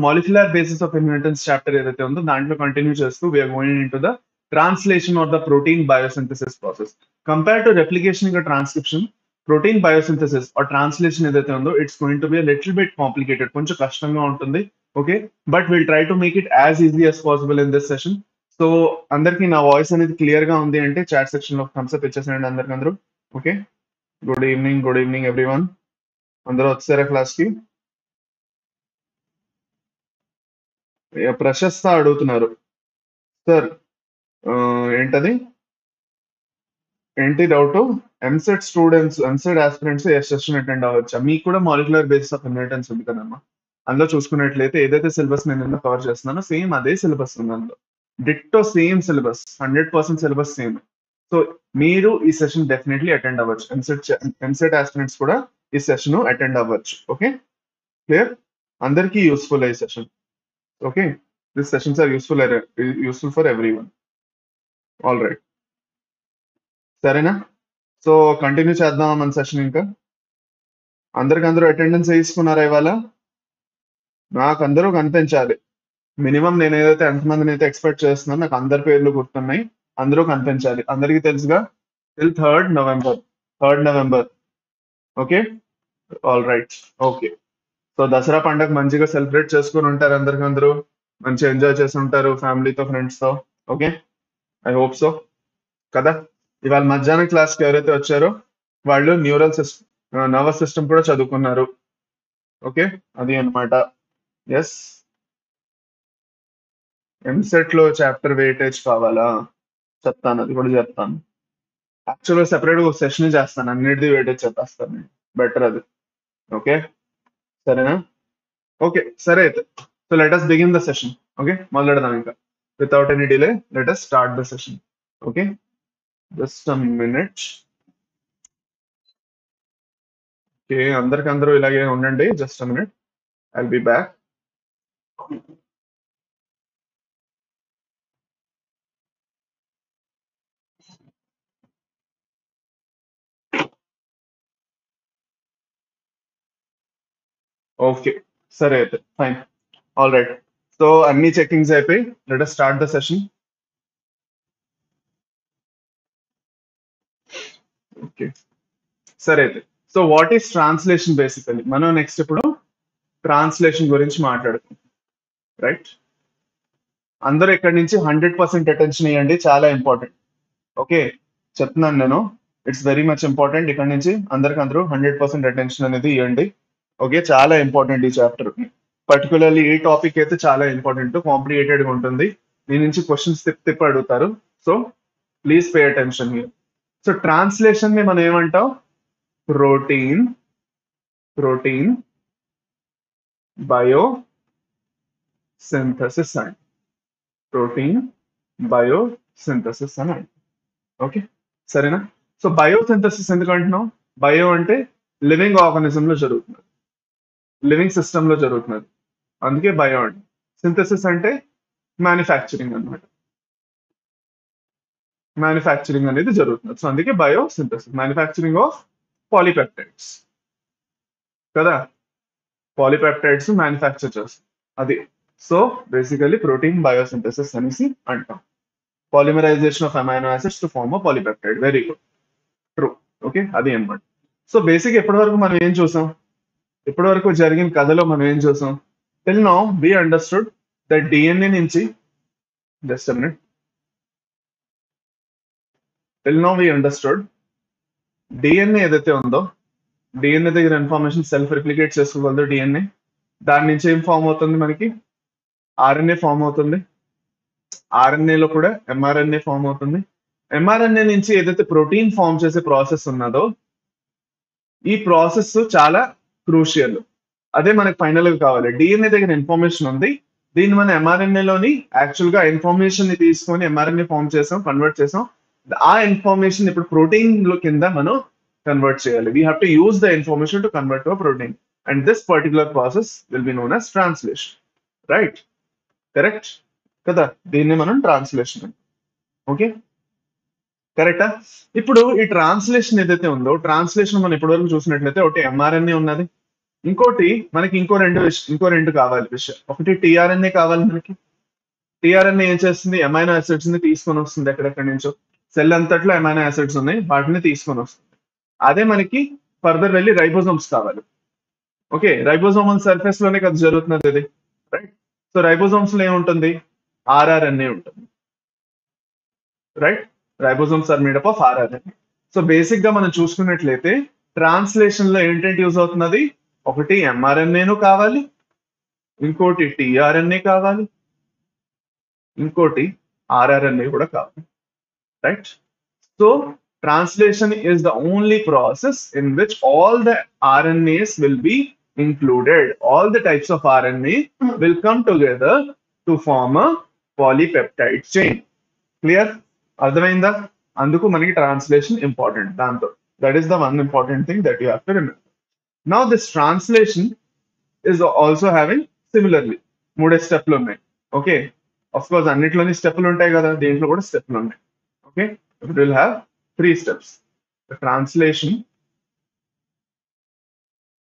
Molecular basis of inheritance chapter ఏదైతే ఉందో దాంట్లో కంటిన్యూ చేస్తూ we are going into the translation of the protein biosynthesis process. Compare to replication ఇంకా transcription, protein biosynthesis or translation ఏదైతే ఉందో it's going to be little bit complicated, కొంచెం కష్టంగా ఉంటుంది. Okay, but will try to make it as easy as possible in this session. So అందరికి నా voice అనేది clear గా ఉంది అంటే చాట్ సెక్షన్ లో థమ్స్ అప్ ఇచ్చేసేయండి అందరికి అందరూ. Okay, good evening everyone. అందరూ వచ్చారా క్లాస్ కి? ప్రశస్త అడుగుతున్నారు సార్, ఏంటది, ఏంటి doubt? EAMCET students, EAMCET aspirants ఏ సెషన్ అటెండ్ అవ్వచ్చా? మీకు కూడా మాలిక్యులర్ బేసిస్ ఆఫ్ ఇన్హెరిటెన్స్ ఉంది కదమ్మా. అందులో చూసుకున్నట్లయితే ఏదైతే సిలబస్ నేను నిన్న కవర్ చేస్తున్నానో సేమ్ అదే సిలబస్ ఉంది అందులో. Ditto same syllabus, 100% syllabus same. So మీరు ఈ సెషన్ డెఫినెట్లీ అటెండ్ అవ్వచ్చు. ఎంసెట్ ఆస్పిరెంట్స్ కూడా ఈ సెషన్ అటెండ్ అవ్వచ్చు. Okay, clear? అందరికీ యూస్ఫుల్ ఈ session. Okay, this sessions are useful for everyone. All right, సరేనా? సో కంటిన్యూ చేద్దాం మన సెషన్. ఇంకా అందరు అటెండెన్స్ వేసుకున్నారా ఇవాళ? నాకు అందరూ కనిపించాలి. మినిమం నేను ఏదైతే ఎంతమందిని అయితే ఎక్స్పెక్ట్ చేస్తున్నానో నాకు అందరి పేర్లు గుర్తున్నాయి. అందరూ కనిపించాలి. అందరికీ తెలుసుగా, till 3rd November. Okay, all right. Okay, so Dasara పండుగ మంచిగా సెలబ్రేట్ చేసుకుని ఉంటారు. అందరూ మంచిగా ఎంజాయ్ చేసి ఉంటారు ఫ్యామిలీతో, ఫ్రెండ్స్ తో. ఓకే, ఐ హోప్ సో కదా. ఇవాళ మధ్యాహ్నం క్లాస్కి ఎవరైతే వచ్చారో వాళ్ళు నర్వస్ సిస్టమ్ కూడా చదువుకున్నారు. ఓకే, అది అన్నమాట. ఎస్, ఎంసెట్ లో చాప్టర్ వెయిటేజ్ కావాలా? చెప్తాను, అది కూడా చెప్తాను. యాక్చువల్గా సెపరేట్ ఒక సెషన్ చేస్తాను, అన్నిటిది వెయిటేజ్ చెప్పేస్తాను నేను. బెటర్ అది. ఓకే, సరేనా? ఓకే, సరే అయితే. So let us begin the session. Okay, మొదలెడదాం ఇంకా. Without any delay let us start the session. Okay, just a minute. Okay, అందరూ ఇలాగే ఉండండి. Just a minute, I'll be back. Okay, సరే అయితే, ఫైన్. All right. సో అన్ని checkings అయిపోయి let us start the session. Okay, సరే అయితే. So what is translation? Basically మనం నెక్స్ట్ ఇప్పుడు ట్రాన్స్లేషన్ గురించి మాట్లాడుకుందాం. రైట్, అందరూ ఇక్కడి నుంచి 100% అటెన్షన్ ఇవ్వండి, చాలా ఇంపార్టెంట్. ఓకే, చెప్తున్నాను నేను, ఇట్స్ వెరీ మచ్ ఇంపార్టెంట్. ఇక్కడ నుంచి అందరూ 100% అటెన్షన్ అనేది ఇవ్వండి. ఓకే, చాలా ఇంపార్టెంట్ ఈ చాప్టర్. పర్టికులర్లీ ఈ టాపిక్ అయితే చాలా ఇంపార్టెంట్, కాంప్లికేటెడ్ గా ఉంటుంది. దీని నుంచి క్వశ్చన్స్ తిప్పి అడుగుతారు. So please pay attention here. So translation ని మనం ఏమంటాం? ప్రోటీన్ బయో సింథసిస్ అండి. ప్రోటీన్ బయో సింథసిస్ అని అండి. ఓకే, సరేనా? సో బయో సింథసిస్ ఎందుకు అంటున్నాం? బయో అంటే లివింగ్ ఆర్గానిజం లో జరుగుతున్నది, లివింగ్ సిస్టమ్ లో జరుగుతున్నది, అందుకే బయో అండి. సింథసిస్ అంటే మ్యానుఫ్యాక్చరింగ్ అన్నమాట, మ్యానుఫ్యాక్చరింగ్ అనేది జరుగుతుంది. సో అందుకే biosynthesis, manufacturing of polypeptides కదా. పాలీపెప్టైడ్స్ మ్యానుఫ్యాక్చర్ చేస్తుంది అది. సో బేసికలీ ప్రోటీన్ బయోసింథసిస్ అనేసి అంటాం. Polymerisation of amino acids to form a polypeptide. Very good, true. Okay, అది అన్నమాట. సో బేసిక్ ఇప్పటి మనం ఏం చూసాం? ఇప్పటి జరిగిన కథలో మనం ఏం చూసాం? Till now we understood that DNA నుంచి, just minute, till now we understood DNA ఏదైతే ఉందో, డిఎన్ఏ దగ్గర ఇన్ఫర్మేషన్ సెల్ఫ్ రిప్లికేట్ చేసుకోగలదు డిఎన్ఏ. దాని నుంచి ఏం ఫామ్ అవుతుంది? మనకి ఆర్ఎన్ఏ ఫామ్ అవుతుంది. ఆర్ఎన్ఏలో కూడా ఎంఆర్ఎన్ఏ ఫామ్ అవుతుంది. ఎంఆర్ఎన్ఏ నుంచి ఏదైతే ప్రోటీన్ ఫామ్ చేసే ప్రాసెస్ ఉన్నదో, ఈ ప్రాసెస్ చాలా క్రూషియల్. అదే మనకి ఫైనల్ గా కావాలి. డిఎన్ఏ దగ్గర ఇన్ఫర్మేషన్ ఉంది, దీన్ని మనం ఎంఆర్ఎన్ఏ లోని యాక్చువల్ గా ఇన్ఫర్మేషన్ ని తీసుకొని ఎంఆర్ఎన్ఏ ఫామ్ చేసాం, కన్వర్ట్ చేసాం. ఆ ఇన్ఫర్మేషన్ ఇప్పుడు ప్రోటీన్ లో కింద మనం కన్వర్ట్ చేయాలి. We have to use the information to convert to protein, and this particular process will be known as translation. Right, correct కదా. దీన్ని మనం ట్రాన్స్లేషన్. ఓకే, కరెక్టా? ఇప్పుడు ఈ ట్రాన్స్లేషన్ ఏదైతే ఉందో, ట్రాన్స్లేషన్ మనం ఇప్పటివరకు చూసినట్లయితే ఒకటి ఎంఆర్ఎన్ఏ ఉన్నది, ఇంకోటి మనకి ఇంకో రెండు కావాలి విషయం. ఒకటి టీఆర్ఎన్ఏ కావాలి మనకి. టీఆర్ఎన్ఏ ఏం చేస్తుంది, అమైనో యాసిడ్స్ ని తీసుకొని వస్తుంది ఎక్కడెక్కడి నుంచో. సెల్ అంతట్లో అమైనో యాసిడ్స్ ఉన్నాయి, వాటిని తీసుకొని వస్తుంది. అదే మనకి ఫర్దర్ వెళ్ళి రైబోజోమ్స్ కావాలి. ఓకే, రైబోజోమల్ సర్ఫేస్ లోనే కదా జరుగుతున్నది ఇది, రైట్? సో రైబోజోమ్స్ లో ఏముంటుంది, ఆర్ఆర్ఎన్ఏ ఉంటుంది, right? Ribosomes are made up of rRNA. So basic గా మనం చూసుకున్నట్లయితే ట్రాన్స్లేషన్ లో ఏంటంటే యూజ్ అవుతున్నది, ఒకటి ఎంఆర్ఎన్ఏను కావాలి, ఇంకోటి టిఆర్ఎన్ఏ కావాలి, ఇంకోటి ఆర్ఆర్ఎన్ఏ కూడా కావాలి, right? So translation is the only process in which all the RNAs will be included. All the types of RNA will come together to form a polypeptide chain. Clear? అర్థమైందా? అందుకు మనకి translation important. దాంతో that is the one important thing that you have to remember. Now this translation is also having similarly మూడే స్టెప్లు ఉన్నాయి. Okay, of course అన్నిట్లోని స్టెప్లు ఉంటాయి కదా, దీంట్లో కూడా స్టెప్లు ఉన్నాయి. Okay, it will have 3 steps. The translation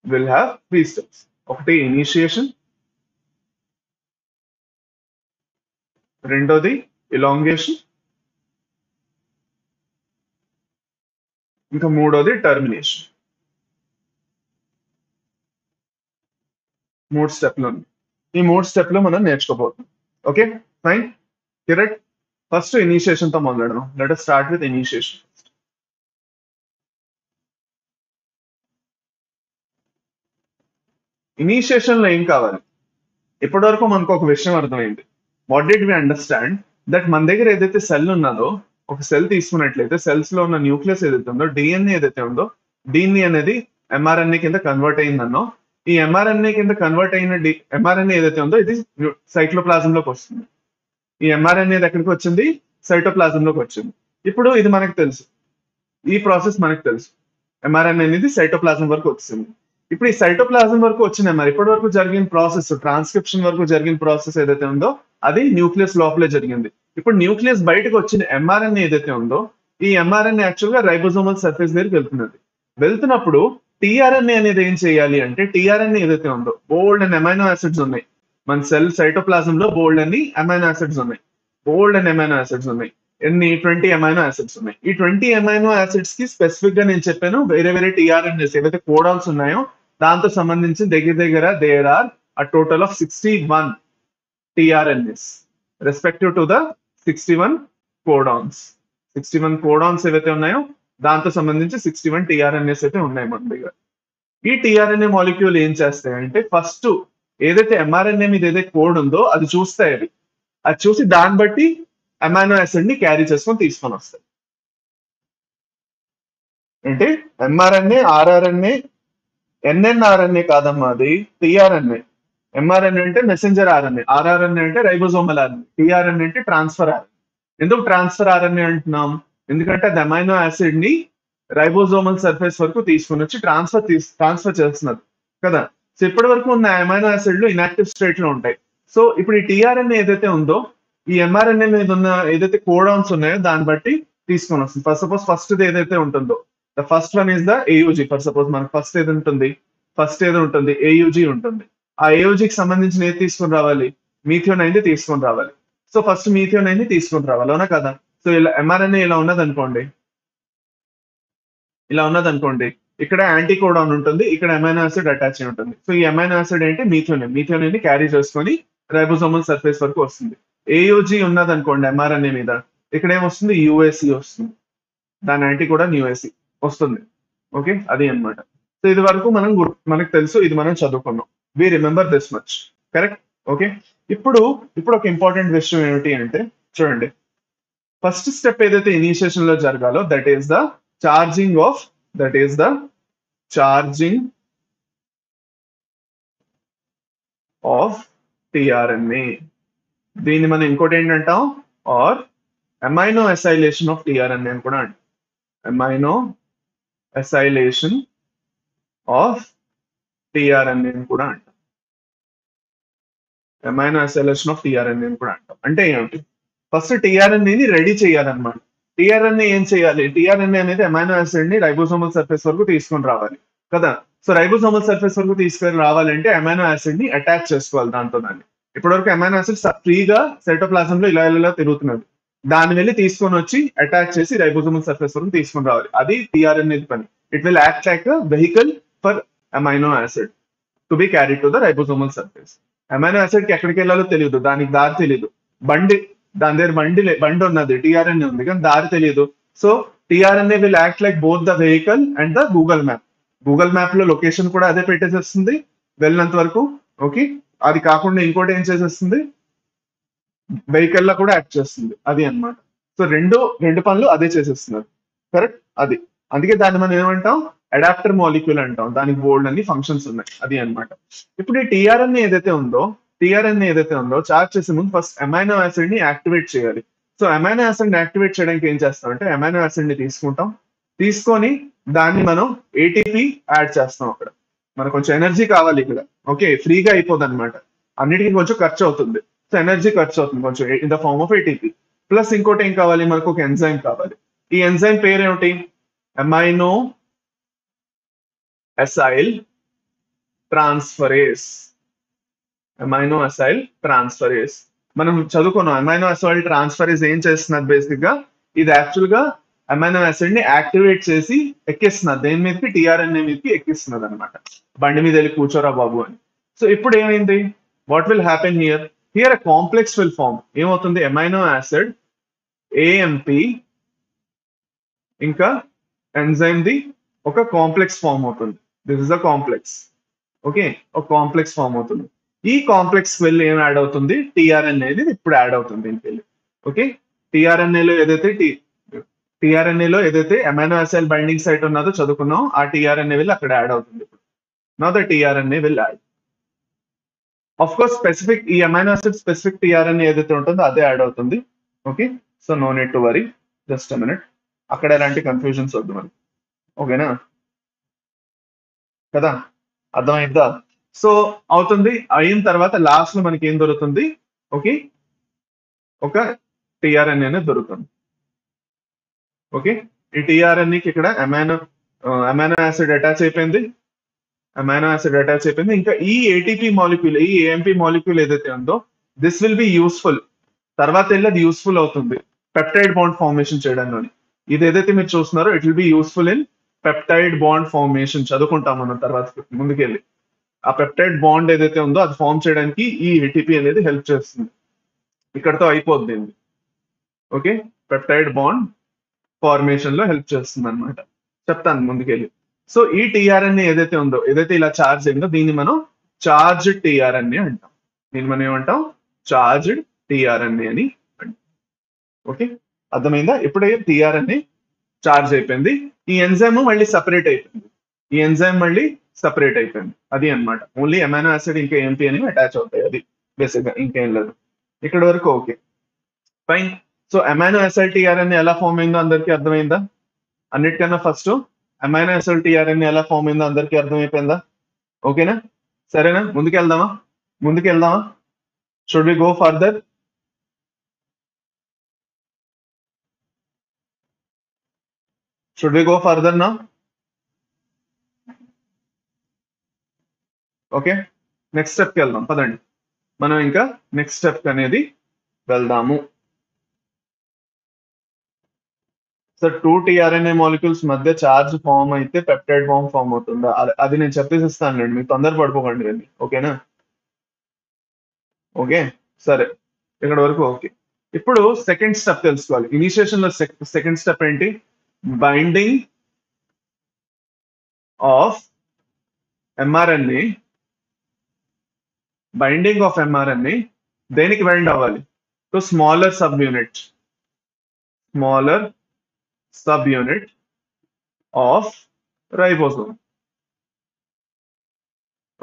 will have 3 steps. ఒకటి initiation, రెండోది elongation, ఇంకా మూడోది termination. 3 స్టెప్లు ఉన్నాయి. ఈ 3 స్టెప్లు మనం నేర్చుకోబోతున్నాం. Okay fine, correct. First initiation తో మొదలెడదాం. Let us start with initiation. Initiation లో ఏం కావాలి, ఇప్పటి వరకు మనకు ఒక విషయం అర్థమైంది. What did we understand, that మన దగ్గర ఏదైతే సెల్ ఉన్నదో, ఒక సెల్ తీసుకున్నట్లయితే సెల్స్ లో ఉన్న న్యూక్లియస్ ఏదైతే ఉందో, డిఎన్ఏ ఏదైతే ఉందో, డిఎన్ఏ అనేది ఎంఆర్ఎన్ఏ కింద కన్వర్ట్ అయిందన్నో, ఈ ఎంఆర్ఎన్ఏ కింద కన్వర్ట్ అయిన ఎంఆర్ఎన్ఏ ఏదైతే ఉందో ఇది సైక్లోప్లాజం లోకి వస్తుంది. ఈ ఎంఆర్ఎన్ఏ ఎక్కడికి వచ్చింది, సైటోప్లాజం లోకి వచ్చింది. ఇప్పుడు ఇది మనకు తెలుసు, ఈ ప్రాసెస్ మనకు తెలుసు. ఎంఆర్ఎన్ఏ అనేది సైటోప్లాజం వరకు వచ్చింది. ఇప్పుడు ఈ సైటోప్లాజం వరకు వచ్చిన మరి ఇప్పటి వరకు జరిగిన ప్రాసెస్, ట్రాన్స్క్రిప్షన్ వరకు జరిగిన ప్రాసెస్ ఏదైతే ఉందో అది న్యూక్లియస్ లోపలే జరిగింది. ఇప్పుడు న్యూక్లియస్ బయటకు వచ్చిన ఎంఆర్ఎన్ఏ ఏదైతే ఉందో, ఈ ఎంఆర్ఎన్ఏ యాక్చువల్ గా రైబోజోమల్ సర్ఫేస్ దగ్గరికి వెళ్తున్నది. వెళ్తున్నప్పుడు టీఆర్ఎన్ఏ అనేది ఏం చేయాలి అంటే, టీఆర్ఎన్ఏ ఏదైతే ఉందో బోల్డ్ అండ్ అమైనో యాసిడ్స్ ఉన్నాయి. మన సెల్ సైటోప్లాజం లో బోల్డ్ అని అమైనో యాసిడ్స్ ఉన్నాయి, బోల్డ్ అండ్ అమైనో యాసిడ్స్ ఉన్నాయి. ఎన్ని 20 అమైనో యాసిడ్స్ ఉన్నాయి. ఈ 20 అమైనో యాసిడ్స్ కి స్పెసిఫిక్ గా నేను చెప్పాను, వేరే వేరే టీఆర్ఎన్ఏస్ ఏవైతే కోడాన్స్ ఉన్నాయో దాంతో సంబంధించి దగ్గర దగ్గర there are a total of 61 tRNAs respective to the 61 codons. 61 codons ఏవైతే ఉన్నాయో దాంతో సంబంధించి 61 టీఆర్ఎన్ఏస్ అయితే ఉన్నాయి మన దగ్గర. ఈ టీఆర్ఎన్ఏ మాలిక్యూల్ ఏం చేస్తాయంటే, ఫస్ట్ ఏదైతే ఎంఆర్ఎన్ఏ మీద ఏదైతే కోడ్ ఉందో అది చూస్తాయి. అది చూసి దాన్ని బట్టి అమైనో యాసిడ్ ని క్యారీ చేసుకొని తీసుకొని వస్తాయి. అంటే ఎంఆర్ఎన్ఏ, ఆర్ఆర్ఎన్ఏ, ఎన్ఎన్ఆర్ఎన్ఏ కాదమ్మా, అది టిఆర్ఎన్ఏ. ఎంఆర్ఎన్ఏ అంటే మెసెంజర్ ఆర్ఎన్ఏ, ఆర్ఆర్ఎన్ఏ అంటే రైబోజోమల్ ఆర్ఎన్ఏ, టిఆర్ఎన్ఏ అంటే ట్రాన్స్ఫర్ ఆర్ఎన్ఏ. ఎందుకు ట్రాన్స్ఫర్ ఆర్ఎన్ఏ అంటున్నాం, ఎందుకంటే అది అమైనో యాసిడ్ ని రైబోజోమల్ సర్ఫేస్ వరకు తీసుకుని వచ్చి ట్రాన్స్ఫర్ చేస్తున్నది కదా. సో ఇప్పటి వరకు ఉన్న అమైనో యాసిడ్లు ఇన్యాక్టివ్ స్టేట్ లో ఉంటాయి. సో ఇప్పుడు ఈ టిఆర్ఎన్ఏ ఏదైతే ఉందో, ఈ ఎంఆర్ఎన్ఏ మీద ఉన్న ఏదైతే కోడాన్స్ ఉన్నాయో దాన్ని బట్టి తీసుకొని వస్తుంది. ఫస్ట్ సపోజ్ ఫస్ట్ ఏదైతే ఉంటుందో, the first one is the ఏయుజీ. For suppose మనకు ఫస్ట్ ఏది ఉంటుంది, ఏయుజీ ఉంటుంది. ఆ ఏయుజీకి సంబంధించిన ఏది తీసుకొని రావాలి, మీథియోనైన్ తీసుకొని రావాలి. సో ఫస్ట్ మీథియోనైన్ తీసుకొని రావాలి, అవునా కదా. సో ఇలా ఎంఆర్ఎన్ఏ ఇలా ఉన్నదనుకోండి, ఇక్కడ యాంటీ కోడాన్ ఉంటుంది, ఇక్కడ అమైనో యాసిడ్ అటాచ్ అయి ఉంటుంది. సో ఈ అమైనో యాసిడ్ ఏంటి, మీథియోనైన్ క్యారీ చేసుకొని రైబోజోమల్ సర్ఫేస్ వరకు వస్తుంది. ఏయుజీ ఉన్నదనుకోండి ఎంఆర్ఎన్ఏ మీద, ఇక్కడ ఏమొస్తుంది, యుఎస్సి వస్తుంది, దాని యాంటీ కోడాన్ యుఎస్సి వస్తుంది. ఓకే, అది అన్నమాట. సో ఇది వరకు మనకు తెలుసు, ఇది మనం చదువుకున్నాం. We remember this much, correct. Okay, ఇప్పుడు ఒక ఇంపార్టెంట్ విషయం ఏమిటి అంటే, చూడండి, ఫస్ట్ స్టెప్ ఏదైతే ఇనిషియేషన్ లో జరగాలో that is the charging of tRNA. దీన్ని మనం ఇంకోటి ఏంటంటాం, or amino acylation of tRNA అని కూడా అంటాం. అమైనో అసైలేషన్ ఆఫ్ టిఆర్ఎన్ఏ అని కూడా అంటాం. అమైనో అసైలేషన్ ఆఫ్ టిఆర్ఎన్ఏ అని కూడా అంటాం. అంటే ఏమిటి, ఫస్ట్ టిఆర్ఎన్ఏని రెడీ చేయాలన్నమాట. టిఆర్ఎన్ఏ ఏం చేయాలి, టిఆర్ఎన్ఏ అనేది అమైనో యాసిడ్ ని రైబోసోమల్ సర్ఫేస్ వరకు తీసుకొని రావాలి కదా. సో రైబోసోమల్ సర్ఫేస్ వరకు తీసుకొని రావాలంటే అమైనో యాసిడ్ ని అటాచ్ చేసుకోవాలి దాంతో దాన్ని. ఇప్పటివరకు అమైనో యాసిడ్ ఫ్రీగా సైటోప్లాజం లో ఇలా తిరుగుతున్నది. దాన్ని వెళ్ళి తీసుకొని వచ్చి అటాచ్ చేసి రైబోసోమల్ సర్ఫేస్ వరకు తీసుకొని రావాలి. అది టిఆర్ఎన్ఏ పని. It will act like vehicle for amino acid to be carry to the ribosomal surface. Amino acid కి ఎక్కడికి వెళ్ళాలో తెలియదు, దానికి దారి తెలియదు. దాని దగ్గర బండి ఉన్నది, టిఆర్ఎన్ఏ ఉంది, కానీ దారి తెలియదు. So tRNA will act like both the vehicle and the Google map. Google map లో లొకేషన్ కూడా అదే పెట్టేసేస్తుంది వెళ్ళినంత వరకు. ఓకే, అది కాకుండా ఇంకోటి ఏం చేసేస్తుంది, వెహికల్ లో కూడా యాక్ట్ చేస్తుంది. అది అన్నమాట. సో రెండు పనులు అదే చేసేస్తున్నారు. కరెక్ట్, అది అందుకే దాన్ని మనం ఏమంటాం, అడాప్టర్ మాలిక్యూల్ అంటాం. దానికి బోల్డ్ అన్ని ఫంక్షన్స్ ఉన్నాయి. అది అన్నమాట. ఇప్పుడు ఈ టిఆర్ఎన్ఏ ఏదైతే ఉందో చార్జ్ చేసే ముందు ఫస్ట్ అమైనో యాసిడ్ ని యాక్టివేట్ చేయాలి. సో అమైనో యాసిడ్ ని యాక్టివేట్ చేయడానికి ఏం చేస్తాం అంటే, అమైనో యాసిడ్ ని తీసుకొని దాన్ని మనం ఏటీపీ యాడ్ చేస్తాం. అక్కడ మనకు కొంచెం ఎనర్జీ కావాలి ఇక్కడ. ఓకే, ఫ్రీగా అయిపోదు అనమాట, అన్నిటికీ కొంచెం ఖర్చు అవుతుంది. సో ఎనర్జీ ఖర్చు అవుతుంది కొంచెం in the form of ATP. Plus ఇంకోటి ఏం కావాలి, మనకు ఒక ఎంజైమ్ కావాలి. ఈ ఎంజైమ్ పేరేమిటి, అమైనో అసైల్ ట్రాన్స్ఫరేస్. అమైనో అసైల్ ట్రాన్స్ఫరేస్ మనం చదువుకున్నాం. అమైనో అసైల్ ట్రాన్స్ఫరేస్ ఏం చేస్తున్నది, బేసిక్ గా ఇది యాక్చువల్ గా అమైనో యాసిడ్ ని యాక్టివేట్ చేసి ఎక్కిస్తున్నది. దేని మీదకి, టిఆర్ఎన్ఏ మీదకి ఎక్కిస్తున్నది అనమాట. బండి మీద వెళ్ళి కూర్చోరా బాబు అని. సో ఇప్పుడు ఏమైంది, what will happen here a complex will form. ఏమవుతుంది, అమైనో యాసిడ్ ఏఎంపి ఇంకా ఎంజైమ్ ది ఒక కాంప్లెక్స్ ఫార్మ్ అవుతుంది. This is a complex. Okay, ఒక కాంప్లెక్స్ ఫార్మ్ అవుతుంది. ఈ కాంప్లెక్స్ వెళ్ళి ఏం యాడ్ అవుతుంది, టిఆర్ఎన్ఏ అనేది ఇప్పుడు యాడ్ అవుతుంది దీనికి వెళ్ళి. ఓకే, టిఆర్ఎన్ఏలో ఏదైతే అమైనో యాసిడ్ బైండింగ్ సైట్ ఉన్నదో చదువుకున్నాం, ఆ టిఆర్ఎన్ఏ వెళ్ళి అక్కడ యాడ్ అవుతుంది. ఇప్పుడు now the tRNA will add. Of course specific ఈ అమైనో యాసిడ్ స్పెసిఫిక్ టిఆర్ఎన్ఏ ఏదైతే ఉంటుందో అదే యాడ్ అవుతుంది. Okay, so no need to worry, just a minute. అక్కడ ఎలాంటి కన్ఫ్యూజన్స్ వద్దు మనకి. ఓకేనా కదా, అర్థమైందా? సో అవుతుంది. అయిన తర్వాత లాస్ట్ లో మనకి ఏం దొరుకుతుంది, ఓకే, ఒక టిఆర్ఎన్ఏ అనేది దొరుకుతుంది. ఓకే, ఈ టిఆర్ఎన్ఏకి ఇక్కడ అమైనో యాసిడ్ అటాచ్ అయిపోయింది. ఇంకా ఈ ఏటీపీ మాలిక్యూల్, ఈ ఏఎంపీ మాలిక్యూల్ ఏదైతే ఉందో, దిస్ విల్ బి యూస్ఫుల్. తర్వాత వెళ్ళి అది యూస్ఫుల్ అవుతుంది పెప్టైడ్ బాండ్ ఫార్మేషన్ చేయడంలోని. ఇది ఏదైతే మీరు చూస్తున్నారో, it will be useful in peptide bond formation. చదువుకుంటాం మనం తర్వాత ముందుకెళ్ళి. ఆ పెప్టైడ్ బాండ్ ఏదైతే ఉందో అది ఫార్మ్ చేయడానికి ఈ ఏటీపీ అనేది హెల్ప్ చేస్తుంది. ఇక్కడతో అయిపోద్ది. ఓకే, పెప్టైడ్ బాండ్ ఫార్మేషన్ లో హెల్ప్ చేస్తుంది అనమాట. చెప్తాను ముందుకెళ్ళి. సో ఈ టిఆర్ఎన్ఏ ఏదైతే ఉందో, ఏదైతే ఇలా చార్జ్ అయిందో, దీన్ని మనం చార్జ్డ్ టిఆర్ఎన్ఏ అంటాం. దీన్ని మనం ఏమంటాం, చార్జ్డ్ టిఆర్ఎన్ఏ అని అంటాం. ఓకే, అర్థమైందా? ఇప్పుడే టిఆర్ఎన్ఏ చార్జ్ అయిపోయింది. ఈ ఎంజైమ్ మళ్ళీ సపరేట్ అయిపోయింది. అది అన్నమాట. ఓన్లీ అమైనో యాసిడ్ ఇంకా ఏఎంపీ అనేవి అటాచ్ అవుతాయి. అది బేసిక్ గా, ఇంకేం లేదు. ఇక్కడ వరకు okay, fine. So amino acid tRNA ఎలా ఫామ్ అయిందో అందరికీ అర్థమైందా? అన్నిటికన్నా ఫస్ట్ అమైనో యాసిడ్ టిఆర్ఎన్ఏ ఎలా ఫామ్ అయిందో అందరికీ అర్థమైపోయిందా? ఓకేనా, సరేనా? ముందుకెళ్దామా? Should we go further? నా? ఓకే, నెక్స్ట్ స్టెప్కి వెళ్దాం పదండి. మనం ఇంకా నెక్స్ట్ స్టెప్ అనేది వెళ్దాము. సో 2 టిఆర్ఎన్ఏ మాలిక్యూల్స్ మధ్య చార్జ్ ఫామ్ అయితే పెప్టైడ్ బాండ్ ఫామ్ అవుతుందా? అది నేను చెప్పేసి ఇస్తానులేండి, మీరు తొందర పడిపోకండి అండి. ఓకేనా? ఓకే, సరే, ఇక్కడ వరకు ఓకే. ఇప్పుడు సెకండ్ స్టెప్ తెలుసుకోవాలి. ఇనిషియేషన్ లో సెకండ్ స్టెప్ ఏంటి, బైండింగ్ ఆఫ్ ఎంఆర్ఎన్ఏ. దేనికి బైండ్ అవ్వాలి, to smaller sub unit of ribosome.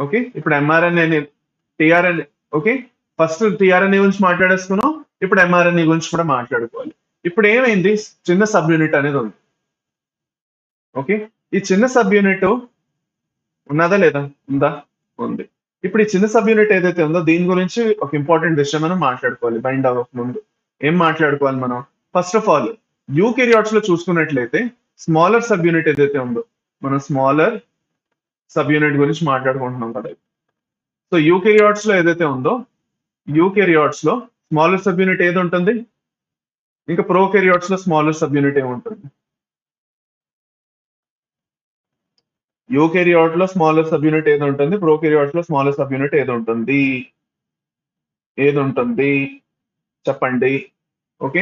Okay, ఇప్పుడు mRNA tRNA. Okay, first tRNA గురించి మాట్లాడేసుకున్నాం, ఇప్పుడు ఎంఆర్ఎన్ఏ గురించి కూడా మాట్లాడుకోవాలి. ఇప్పుడు ఏమైంది, చిన్న సబ్ యూనిట్ అనేది ఉంది. ఓకే, ఈ చిన్న సబ్ యూనిట్ ఉన్నదా లేదా? ఉంది. ఇప్పుడు ఈ చిన్న సబ్ యూనిట్ ఏదైతే ఉందో, దీని గురించి ఒక ఇంపార్టెంట్ విషయం మనం మాట్లాడుకోవాలి. బైండ్ అవ్వక ముందు ఏం మాట్లాడుకోవాలి మనం? ఫస్ట్ ఆఫ్ ఆల్, యూకారియోట్స్ లో చూసుకున్నట్లయితే స్మాలర్ సబ్ యూనిట్ ఏదైతే ఉందో, మనం స్మాలర్ సబ్ యూనిట్ గురించి మాట్లాడుకుంటున్నాం కదా. సో యూకెరియాట్స్ లో ఏదైతే ఉందో, యూకెరియాట్స్ లో స్మాలర్ సబ్ యూనిట్ ఏది ఉంటుంది, ఇంకా ప్రోకెరియాట్స్ లో స్మాలర్ సబ్ యూనిట్ ఏముంటుంది? యూకెరియాట్ లో స్మాలర్ సబ్ యూనిట్ ఏది ఉంటుంది, ప్రోకెరియాట్ లో స్మాలర్ సబ్ యూనిట్ ఏది ఉంటుంది? ఏది ఉంటుంది చెప్పండి. ఓకే,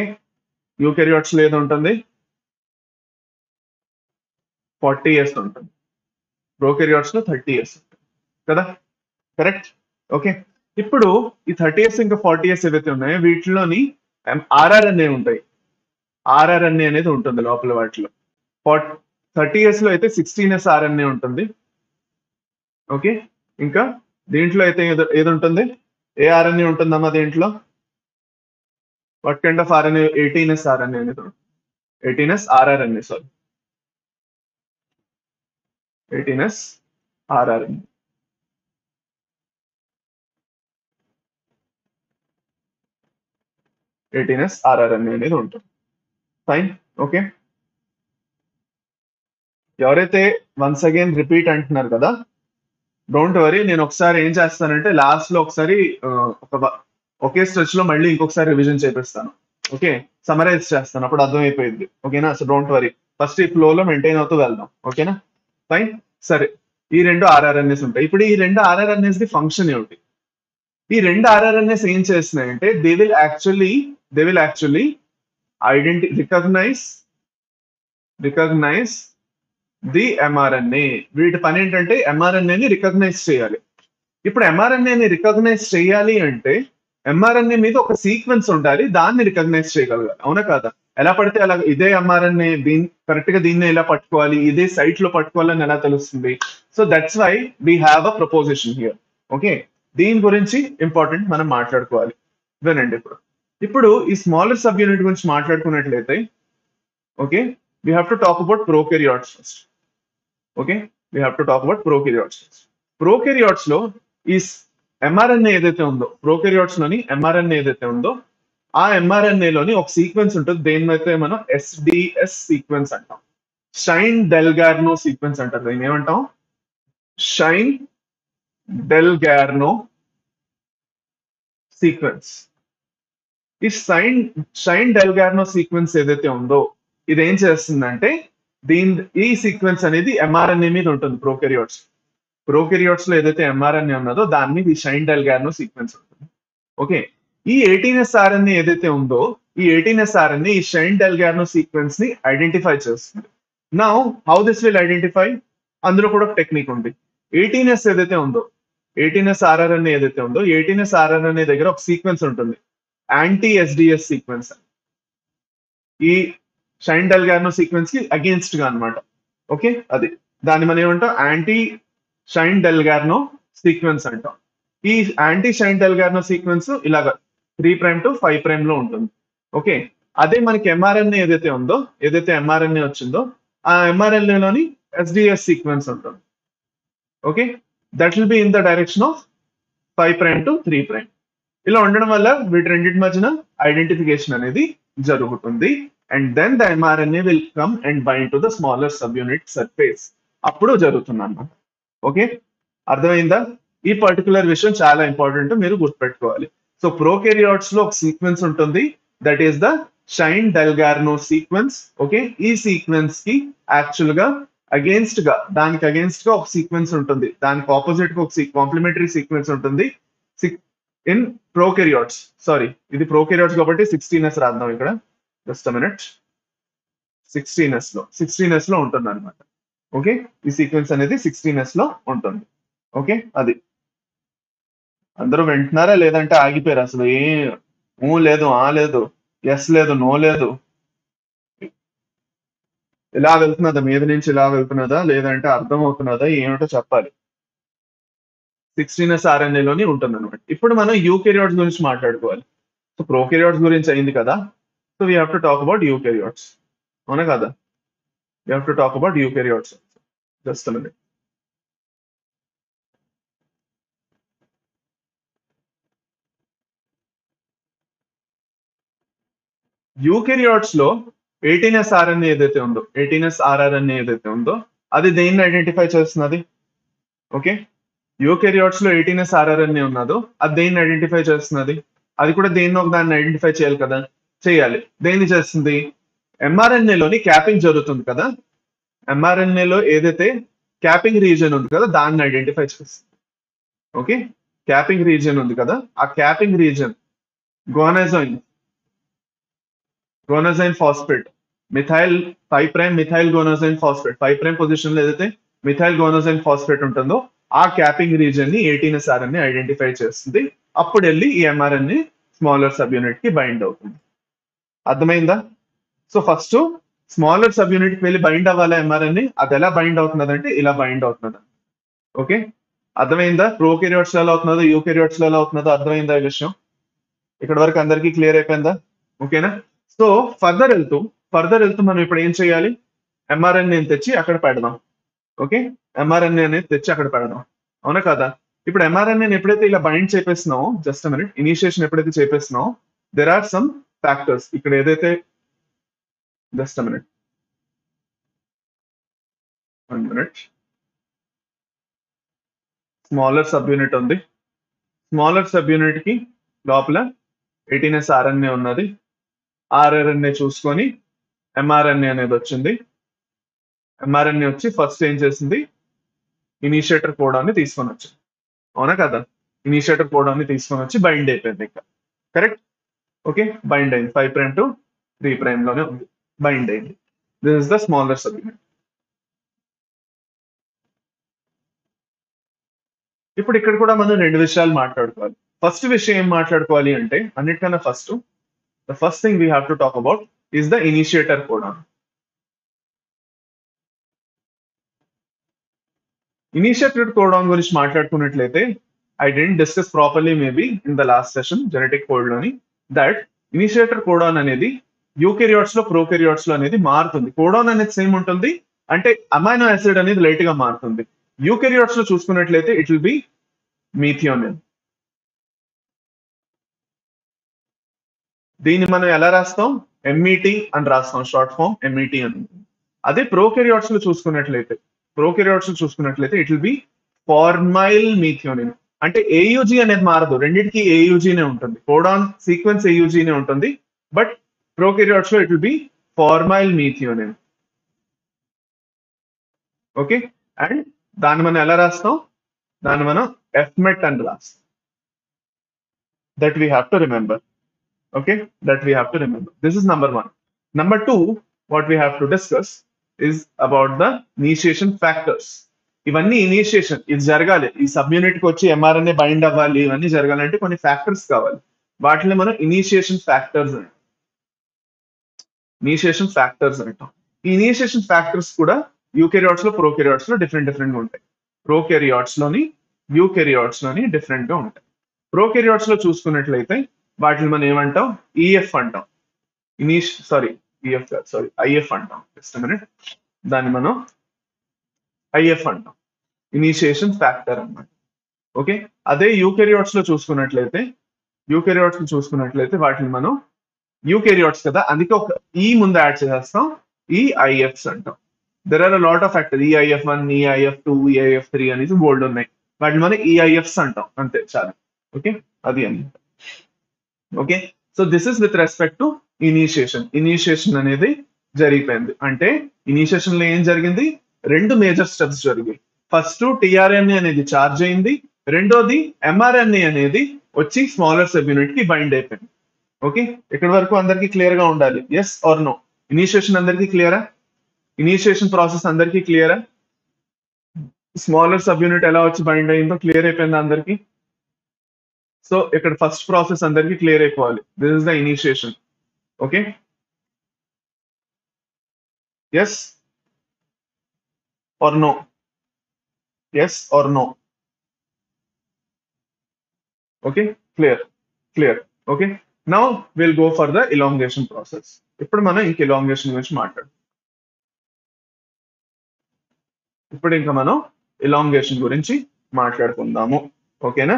యూకెరియాట్స్ లో ఏది ఉంటుంది? 40s ఉంటుంది. ప్రోకెరియాట్స్ లో 30s ఉంటుంది కదా, కరెక్ట్. ఓకే, ఇప్పుడు ఈ 30s ఇంకా 40s ఏవైతే ఉన్నాయో వీటిలోని ఆర్ఆర్ఎన్ఏ ఉంటాయి. ఆర్ఆర్ఎన్ఏ అనేది ఉంటుంది లోపల వాటిలో. 30s లో అయితే 16s ఆర్ఎన్ఏ ఉంటుంది. ఓకే, ఇంకా దీంట్లో అయితే ఏది ఉంటుంది? ఏ ఆర్ఎన్ఏ ఉంటుందమ్మా దీంట్లో? What kind of RNA? 18s RNA అనేది ఉంటుంది. 18s rRNA, sorry, 18s rRNA. RRNA అనేది ఉంటుంది. ఫైన్. ఓకే, ఎవరైతే వన్స్ అగైన్ రిపీట్ అంటున్నారు కదా, డోంట్ వరీ, నేను ఒకసారి ఏం చేస్తానంటే లాస్ట్ లో ఒకసారి ఒకే స్ట్రెచ్ లో మళ్ళీ ఇంకొకసారి రివిజన్ చేపిస్తాను. ఓకే, సమరైజ్ చేస్తాను, అప్పుడు అర్థమైపోయింది. ఓకేనా? సో డోంట్ వరీ, ఫస్ట్ ఈ ఫ్లో లో మెయింటైన్ అవుతూ వెళ్దాం. ఓకేనా? ఫైన్. సరే, ఈ రెండు ఆర్ఆర్ఎన్ఎస్ ఉంటాయి. ఇప్పుడు ఈ రెండు ఆర్ఆర్ఎన్ఎస్ ది ఫంక్షన్ ఏమిటి? ఈ రెండు ఆర్ఆర్ఎన్ఎస్ ఏం చేస్తున్నాయంటే they will actually recognise the mRNA. వీటి పని ఏంటంటే ఎంఆర్ఎన్ఏని రికగ్నైజ్ చేయాలి. ఇప్పుడు ఎంఆర్ఎన్ఏని రికగ్నైజ్ చేయాలి అంటే ఎంఆర్ఎన్ఏ మీద ఒక సీక్వెన్స్ ఉండాలి, దాన్ని రికగ్నైజ్ చేయగలగాలి. అవునా కాదా? ఎలా పడితే అలా ఇదే ఎంఆర్ఎన్ఏ కరెక్ట్ గా దీన్ని ఎలా పట్టుకోవాలి, ఇదే సైట్ లో పట్టుకోవాలని ఎలా తెలుస్తుంది? So that's why we have a proposition here. Okay, దీని గురించి ఇంపార్టెంట్ మనం మాట్లాడుకోవాలి. వినండి. ఇప్పుడు ఈ స్మాలర్ సబ్ యూనిట్ గురించి మాట్లాడుకున్నట్లయితే, okay, we have to talk about prokaryotes first. Okay, we have to talk about prokaryotes first. Prokaryotes లో ఈ ఎంఆర్ఎన్ఏ ఏదైతే ఉందో, prokaryotes లోని ఎంఆర్ఎన్ఏ ఏదైతే ఉందో, ఆ ఎంఆర్ఎన్ఏ లోని ఒక సీక్వెన్స్ ఉంటుంది, దేన్నైతే మనం ఎస్డిఎస్ సీక్వెన్స్ అంటాం. షైన్ డెల్గార్నో సీక్వెన్స్ అంటారు. దీన్ని ఏమంటాం? Shine Dalgarno sequence. ఈ షైన్ డెల్గార్నో సీక్వెన్స్ ఏదైతే ఉందో, ఇది ఏం చేస్తుందంటే ఈ సీక్వెన్స్ అనేది ఎంఆర్ఎన్ఏ మీద ఉంటుంది. ప్రోకెరియోట్స్ లో ఏదైతే ఎంఆర్ఎన్ఏ ఉన్నదో దాని మీద ఈ షైన్ డెల్గార్నో సీక్వెన్స్ ఉంటుంది. ఓకే, ఈ 18s ఆర్ఎన్ఏ ఏదైతే ఉందో, ఈ 18s ఆర్ఎన్ఏ ఈ షైన్ డెల్గార్నో సీక్వెన్స్ ని ఐడెంటిఫై చేస్తుంది. Now how this will identify? అందులో కూడా ఒక టెక్నిక్ ఉంది. 18s ఏదైతే ఉందో, 18s ఆర్ఆర్ఎన్ఏ ఏదైతే ఉందో, 18s ఆర్ఆర్ఎన్ఏ దగ్గర ఒక సీక్వెన్స్ ఉంటుంది, యాంటీ ఎస్డిఎస్ సీక్వెన్స్. ఈ షైన్ డెల్గార్నో సీక్వెన్స్ కి అగేన్స్ట్ గా అనమాట. ఓకే, అది దాన్ని మనం ఏమంటాం? యాంటీ షైన్ డెల్గార్నో సీక్వెన్స్ అంటాం. ఈ యాంటీ షైన్ డెల్గార్నో సీక్వెన్స్ ఇలాగ 3' to 5' లో ఉంటుంది. ఓకే, అదే మనకి ఎంఆర్ఎన్ఏ ఏదైతే ఉందో, ఏదైతే ఎంఆర్ఎన్ఏ వచ్చిందో, ఆ ఎంఆర్ఎన్ఏ లోని ఎస్డిఎస్ సీక్వెన్స్ ఉంటుంది. Okay, that will be in the direction of 5' to 3'. ఇలా ఉండడం వల్ల వీటి రెండింటి మధ్యన ఐడెంటిఫికేషన్ అనేది జరుగుతుంది. And then the mRNA will come and bind to the smaller sub unit surface. అప్పుడు జరుగుతుంది అన్నమాట. ఓకే, అర్థమైందా? ఈ పర్టికులర్ విషయం చాలా ఇంపార్టెంట్, మీరు గుర్తుపెట్టుకోవాలి. సో ప్రోకెరియాట్స్ లో ఒక సీక్వెన్స్ ఉంటుంది, that is the Shine Dalgarno sequence. Okay, ఈ సీక్వెన్స్ కి యాక్చువల్ గా దానికి అగేన్స్ట్ గా ఒక సీక్వెన్స్ ఉంటుంది, దానికి ఆపోజిట్ గా ఒక కాంప్లిమెంటరీ సీక్వెన్స్ ఉంటుంది ఇన్ ప్రోకెరియాట్స్. సారీ, ఇది ప్రోకెరియాట్స్ కాబట్టి 16s రాద్దాం ఇక్కడ. Just minute. 16s లో ఉంటుంది అనమాట. ఓకే, ఈ సీక్వెన్స్ అనేది 16s లో ఉంటుంది. ఓకే, అది అందరూ వింటున్నారా లేదంటే ఆగిపోయారు? అసలు లేదు, ఆ లేదు, ఎస్ లేదు, నో లేదు. ఇలా వెళ్తున్నదా? మీద నుంచి ఇలా వెళ్తున్నదా లేదంటే అర్థం అవుతున్నదా? ఏమిటో చెప్పాలి. 16s ఆర్ఎన్ఏలోని ఉంటుంది అనమాట. ఇప్పుడు మనం యూకెరియాట్స్ గురించి మాట్లాడుకోవాలి. సో ప్రోకెరియాట్స్ గురించి అయింది కదా, so we have to talk about eukaryotes. అవునా కదా? We have to talk about eukaryotes. Just minute. Eukaryotes లో 18s ఆర్ఎన్ఏ ఏదైతే ఉందో, 18s ఆర్ఆర్ఎన్ఏ ఏదైతే ఉందో, అది దేన్ని ఐడెంటిఫై చేస్తున్నది? ఓకే, యూకెరియాట్స్ లో 18S RRNA ఉన్నదో అది దేన్ని ఐడెంటిఫై చేస్తున్నది? అది కూడా దేన్ని ఒక దాన్ని ఐడెంటిఫై చేయాలి కదా, చేయాలి. దేన్ని చేస్తుంది? mRNA లోని క్యాపింగ్ జరుగుతుంది కదా, mRNA లో ఏదైతే క్యాపింగ్ రీజియన్ ఉంది కదా దాన్ని ఐడెంటిఫై చేస్తుంది. ఓకే, క్యాపింగ్ రీజియన్ ఉంది కదా, ఆ capping region guanosine guanosine phosphate methyl 5' methyl guanosine phosphate 5' position లో ఏదైతే మిథైల్ గోనజైన్ ఫాస్ఫేట్ ఉంటుందో ఆ క్యాపింగ్ రీజియన్ ని 18S RNA ఐడెంటిఫై చేస్తుంది. అప్పుడు వెళ్ళి ఈ mRNA స్మాలర్ సబ్ యూనిట్ కి బైండ్ అవుతుంది. అర్థమైందా? So first smaller sub unit కి వెళ్ళి బైండ్ అవ్వాలి mRNA, అది ఎలా బైండ్ అవుతున్నది అంటే ఇలా బైండ్ అవుతున్నది. ఓకే, అర్థమైందా? ప్రోకెరియాట్స్ లో ఎలా అవుతున్నదో యూకెరియాట్స్ లో ఎలా అవుతున్నదో అర్థమైందా ఈ విషయం? ఇక్కడ వరకు అందరికీ క్లియర్ అయిపోయిందా? ఓకేనా? సో ఫర్దర్ వెళ్తూ మనం ఇప్పుడు ఏం చేయాలి? mRNA తెచ్చి అక్కడ పెడదాం. ఓకే, mRNA అనేది తెచ్చి అక్కడ పెడదాం. అవునా కదా? ఇప్పుడు mRNA ఎప్పుడైతే ఇలా బైండ్ చేపేస్తున్నామో, జస్ట్ మినిట్, ఇనిషియేషన్ ఎప్పుడైతే చేపేస్తున్నామో దెర్ ఆర్ సమ్ ఫ్యాక్టర్స్. ఇక్కడ ఏదైతే just minute 1 minute, smaller sub unit ఉంది. స్మాలర్ సబ్ యూనిట్ కి లోపల 18S RNA ఉన్నది. RNA చూసుకొని mRNA అనేది వచ్చింది. mRNA వచ్చి ఫస్ట్ ఏం చేసింది? ఇనిషియేటర్ కోడాన్ని తీసుకొని వచ్చింది. అవునా కదా? ఇనిషియేటర్ కోడాన్ని తీసుకొని వచ్చి బైండ్ అయిపోయింది ఇంకా. కరెక్ట్? ఓకే, బైండ్ అయింది. 5' టు 3' లోనే ఉంది, బైండ్ అయింది. This is the smaller sub unit. ఇప్పుడు ఇక్కడ కూడా మనం రెండు విషయాలు మాట్లాడుకోవాలి. ఫస్ట్ విషయం ఏం మాట్లాడుకోవాలి అంటే, అన్నిటికన్నా the first thing we have to talk about is the initiator codon. Initiator codon గురించి మాట్లాడుకున్నట్లయితే, I didn't discuss properly maybe in the last session genetic code లోని, దట్ ఇనిషియేటర్ కోడాన్ అనేది యూకెరియాట్స్ లో ప్రోకెరియాట్స్ లో అనేది మారుతుంది. కోడాన్ అనేది same ఉంటుంది, అంటే అమైనో యాసిడ్ అనేది లైట్ గా మారుతుంది. యూకెరియాట్స్ లో చూసుకున్నట్లయితే ఇట్ విల్ బి మీథియోనిన్. దీన్ని మనం ఎలా రాస్తాం? ఎంఈటి అని రాస్తాం, షార్ట్ ఫామ్ ఎంఈటి అని. అదే ప్రోకెరియాట్స్ లో చూసుకున్నట్లయితే it will be formyl methionine. అంటే ఏయుజీ అనేది మారదు, రెండింటికి ఏయుజీనే ఉంటుంది, కోడాన్ సీక్వెన్స్ ఏయుజీనే ఉంటుంది, బట్ ప్రోకెరియాట్స్ లో it will be formyl methionine. Okay, and దాన్ని మనం ఎలా రాస్తాం? దాన్ని మనం ఎఫ్మెట్ అని రాస్తాం. That we have to remember. Okay, that we have to remember. This is number one. Number two, what we have to discuss is about the initiation factors. ఇవన్నీ initiation, ఇది జరగాలి, ఈ సబ్ యూనిట్ కి వచ్చి mRNA bind అవ్వాలి, ఇవన్నీ జరగాలంటే కొన్ని ఫ్యాక్టర్స్ కావాలి. వాటిని మనం ఇనిషియేషన్ ఫ్యాక్టర్స్ అంటాం. ఈ ఇనిషియేషన్ ఫ్యాక్టర్స్ కూడా యూకెరియాట్స్ లో ప్రోకెరియాట్స్ లో డిఫరెంట్ గా ఉంటాయి. ప్రోకెరియాట్స్ లోని యూకెరియాట్స్ లోని డిఫరెంట్ గా ఉంటాయి. ప్రోకెరియాట్స్ లో చూసుకున్నట్లయితే వాటిని మనం ఏమంటాం? ఈఎఫ్ అంటాం. ఐఎఫ్ అంటాం. జస్ట్ మినిట్, దాన్ని మనం ఐఎఫ్ అంటాం, ఇనిషియేషన్ ఫ్యాక్టర్ అన్నమాట. ఓకే, అదే యూకెరియాట్స్ లో చూసుకున్నట్లయితే వాటిని మనం యూకెరియాట్స్ కదా, అందుకే ఒక ఈ ముందు యాడ్ చేసేస్తాం, ఈఐఎఫ్స్ అంటాం. There are lot of factor, eIF one, eIF two, ఈఐఎఫ్3 అనేది బోల్డ్ ఉన్నాయి. వాటిని మనం ఈఐఎఫ్స్ అంటాం, అంతే చాలు. ఓకే, అది అని. Okay, so this is with respect to initiation అనేది జరిగిపోయింది. అంటే ఇనిషియేషన్ లో ఏం జరిగింది? రెండు మేజర్ స్టెప్స్ జరిగాయి. ఫస్ట్ టిఆర్ఎన్ఏ అనేది చార్జ్ అయింది, రెండోది ఎంఆర్ఎన్ఏ అనేది వచ్చి స్మాలర్ సబ్ యూనిట్ కి బైండ్ అయిపోయింది. ఓకే, ఇక్కడ వరకు అందరికీ క్లియర్ గా ఉండాలి. Yes or no? ఇనిషియేషన్ అందరికీ క్లియరా? ఇనిషియేషన్ ప్రాసెస్ అందరికీ క్లియరా? స్మాలర్ సబ్ యూనిట్ ఎలా వచ్చి బైండ్ అయిందో క్లియర్ అయిపోయిందా అందరికీ? సో ఇక్కడ ఫస్ట్ ప్రాసెస్ అందరికీ క్లియర్ అయిపోవాలి. This is the initiation. Okay, yes or no? Yes or no? Okay, clear. Okay, now will go for the elongation process. ఇప్పుడు మనం ఇంక ఇలాంగేషన్ గురించి మాట్లాడుకుందాము. ఓకేనా?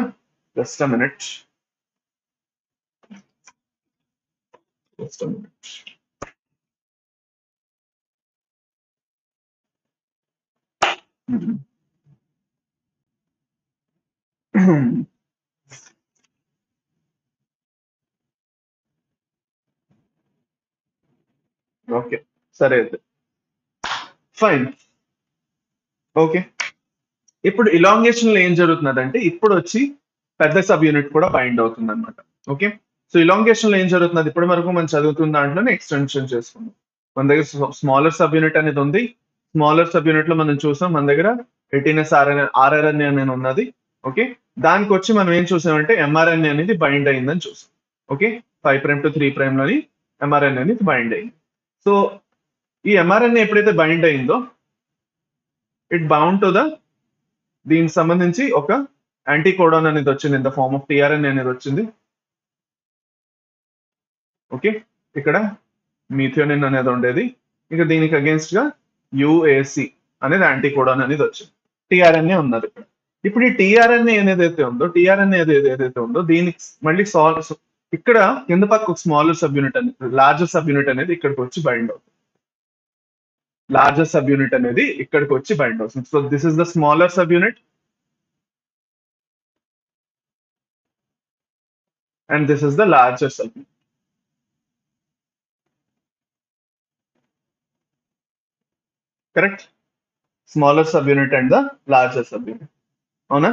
Just a minute. ఓకే, సరే అయితే ఫైన్. ఓకే, ఇప్పుడు ఇలాంగేషన్ లో ఏం జరుగుతున్నదంటే ఇప్పుడు వచ్చి పెద్ద సబ్ యూనిట్ కూడా బైండ్ అవుతుంది అనమాట. ఓకే, సో ఇలాంగేషన్ లో ఏం జరుగుతున్నది, ఇప్పటి వరకు మనం చదువుతున్న దాంట్లోనే ఎక్స్టెన్షన్ చేసుకుందాం. మన దగ్గర స్మాలర్ సబ్ యూనిట్ అనేది ఉంది. స్మాలర్ సబ్ యూనిట్ లో మనం చూసాం మన దగ్గర 18S ఆర్ఆర్ఎన్ఏ అనేది ఉన్నది. ఓకే, దానికి వచ్చి మనం ఏం చూసామంటే ఎంఆర్ఎన్ఏ అనేది బైండ్ అయిందని చూసాం. ఓకే, 5' to 3' లోని ఎంఆర్ఎన్ఏ అనేది బైండ్ అయింది. సో ఈ ఎంఆర్ఎన్ఏ ఎప్పుడైతే బైండ్ అయిందో ఇట్ బౌండ్ టు ద, దీనికి సంబంధించి ఒక యాంటీకోడాన్ అనేది వచ్చింది in the form of tRNA అనేది వచ్చింది. ఓకే, ఇక్కడ మీథియోనిన్ అనేది ఉండేది. ఇక దీనికి అగేన్స్ట్ గా యుఏసి అనేది యాంటీకోడాన్ అనేది వచ్చింది. టిఆర్ఎన్ఏ ఉన్నది ఇక్కడ. ఇప్పుడు ఈ టిఆర్ఎన్ఏ ఏదైతే ఉందో, టిఆర్ఎన్ఏ ఏదైతే ఉందో దీనికి మళ్ళీ ఇక్కడ కింద పక్క ఒక స్మాలర్ సబ్ యూనిట్ అనేది, లార్జర్ సబ్ యూనిట్ అనేది ఇక్కడికి వచ్చి బైండ్ అవుతుంది. లార్జర్ సబ్ యూనిట్ అనేది ఇక్కడికి వచ్చి బైండ్ అవుతుంది. So this is the smaller sub unit and this is the larger subunit. Correct? Smaller subunit and the larger subunit. అవునా,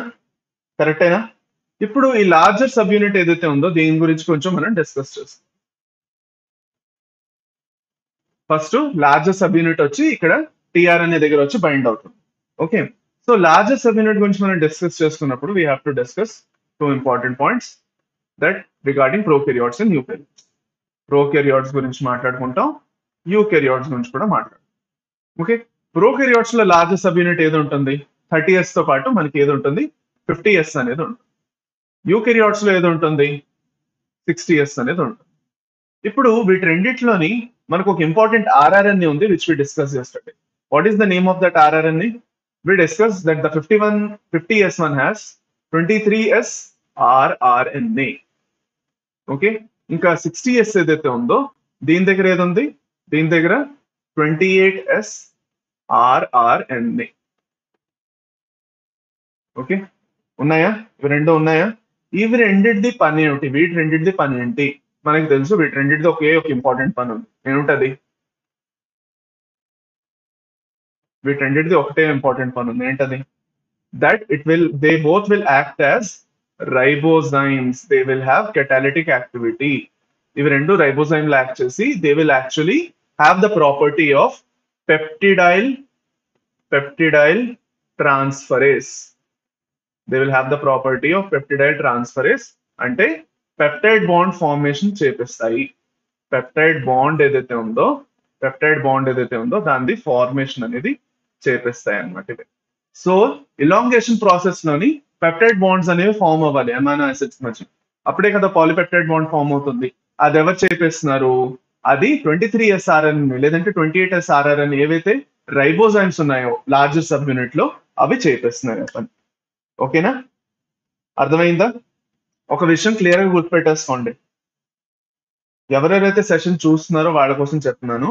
కరెక్ట్ అయినా? ఇప్పుడు ఈ లార్జర్ సబ్ యూనిట్ ఏదైతే ఉందో దీని గురించి కొంచెం మనం డిస్కస్ చేస్తాం. ఫస్ట్ లార్జర్ సబ్ యూనిట్ వచ్చి ఇక్కడ టిఆర్ అనే దగ్గర వచ్చి బైండ్ అవుతుంది. Okay, so larger sub unit గురించి మనం డిస్కస్ చేసుకున్నప్పుడు we have to discuss 2 important points that regarding prokaryotes and eukaryotes. Prokaryotes గురించి మాట్లాడుకుంటాం, యూకారియోట్స్ గురించి కూడా మాట్లాడుకుంటాం. ఓకే, ప్రోకారియోట్స్ లో లార్జెస్ట్ సబ్ యూనిట్ ఏది ఉంటుంది, 30S తో పాటు మనకి ఏది ఉంటుంది, 50S అనేది ఉంటుంది. యూకారియోట్స్ లో ఏది ఉంటుంది, 60S అనేది ఉంటుంది. ఇప్పుడు వీటి రెండిట్లోని మనకు ఒక ఇంపార్టెంట్ ఆర్ఆర్ఎన్ఏ ఉంది విచ్ వి డిస్కస్ చేస్తుంటే. What is the name of that rRNA? We discuss that the 50S1 has 23S rRNA. Okay, ఇంకా 60S ఏదైతే ఉందో దీని దగ్గర ఏది ఉంది, దీని దగ్గర 28S rRNA. ఓకే, ఉన్నాయా? ఇవి రెండు ఉన్నాయా? ఇవి రెండింటిది పని ఏమిటి, వీటి రెండింటిది పని ఏంటి మనకి తెలుసు. వీటి రెండింటిది ఒకే ఒక ఇంపార్టెంట్ పని ఉంది, ఏమిటది? వీటి రెండింటిది ఒకటే ఇంపార్టెంట్ పని ఉంది, ఏంటది? That they both will act as ribozymes. They will have catalytic activity. ఇవి రెండు రైబోజైమ్ యాక్ట్ చేసి they will actually have the property of peptidyl transferase. They will have the property of peptidyl transferase అంటే peptide bond formation చేపిస్తాయి. Peptide bond ఏదైతే ఉందో దాని formation అనేది చేపిస్తాయి అన్నమాట ఇవి. సో ఇలాంగేషన్ ప్రాసెస్ లోని పెప్టైడ్ బాండ్స్ అనేవి ఫామ్ అవ్వాలి అమైనో యాసిడ్స్ మధ్య, అప్పుడే కదా పాలిపెప్టైడ్ బాండ్ ఫామ్ అవుతుంది. అది ఎవరు చేపిస్తున్నారు? అది 23S rRNA లేదంటే 28S rRNA ఏవైతే రైబోజైమ్స్ ఉన్నాయో లార్జర్ సబ్ యూనిట్ లో అవి చేపిస్తున్నారు పని. ఓకేనా, అర్థమైందా? ఒక విషయం క్లియర్ గా గుర్తుపెట్టేసుకోండి, ఎవరెవరైతే సెషన్ చూస్తున్నారో వాళ్ళ కోసం చెప్తున్నాను.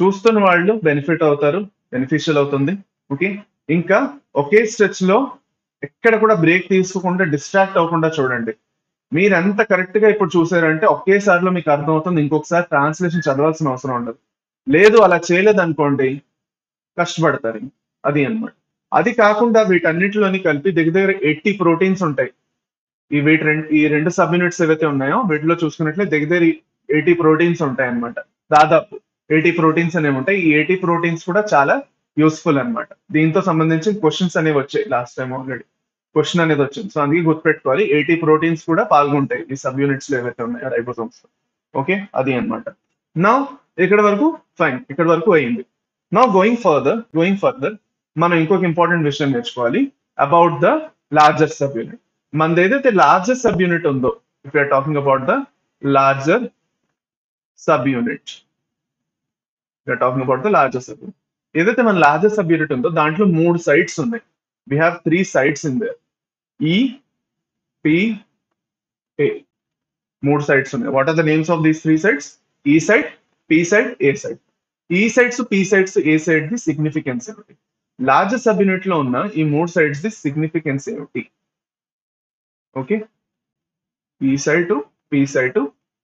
చూస్తున్న వాళ్ళు బెనిఫిట్ అవుతారు, బెనిఫిషియల్ అవుతుంది. ఓకే, ఇంకా ఒకే స్ట్రెచ్ లో ఎక్కడ కూడా బ్రేక్ తీసుకోకుండా డిస్ట్రాక్ట్ అవ్వకుండా చూడండి. మీరు ఎంత కరెక్ట్ గా ఇప్పుడు చూసారంటే ఒకేసారిలో మీకు అర్థమవుతుంది, ఇంకొకసారి ట్రాన్స్లేషన్ చదవాల్సిన అవసరం ఉండదు. లేదు అలా చేయలేదు అనుకోండి కష్టపడతారు. అది అన్నమాట. అది కాకుండా వీటన్నిటిలోని కలిపి దగ్గర 80 ప్రోటీన్స్ ఉంటాయి. ఈ రెండు సబ్ యూనిట్స్ ఏవైతే ఉన్నాయో వీటిలో చూసుకున్నట్లే దగ్గర 80 ప్రోటీన్స్ ఉంటాయి అన్నమాట. దాదాపు 80 ప్రోటీన్స్ అనేవి ఉంటాయి. ఈ 80 ప్రోటీన్స్ కూడా చాలా యూస్ఫుల్ అన్నమాట. దీంతో సంబంధించి క్వశ్చన్స్ అనేవి వచ్చాయి లాస్ట్ టైం, ఆల్రెడీ క్వశ్చన్ అనేది వచ్చింది. సో అందుకే గుర్తుపెట్టుకోవాలి 80 ప్రోటీన్స్ కూడా పాల్గొంటాయి ఈ సబ్ యూనిట్స్ లో ఏవైతే ఉన్నాయో రైబోసోమ్స్. ఓకే, అది అన్నమాట. నా ఇక్కడ వరకు ఫైన్, ఇక్కడ వరకు అయింది. నా గోయింగ్ ఫర్దర్ మనం ఇంకొక ఇంపార్టెంట్ విషయం నేర్చుకోవాలి about the larger sub unit. మనది ఏదైతే లార్జర్ సబ్ యూనిట్ ఉందో, if you're talking about the larger sub unit, ఏదైతే మన లార్జర్ సబ్ యూనిట్ ఉందో దాంట్లో 3 సైట్స్ ఉన్నాయి. We have 3 sites in there. E, P, A. 3 sites ఉన్నాయి. What are the names of these 3 sites? E site, P site, A site. E sites, P sites, A site the significance ఏమిటి? Larger sub unit లో ఉన్న ఈ 3 sites the significance ఏమిటి? Okay, E site to P site to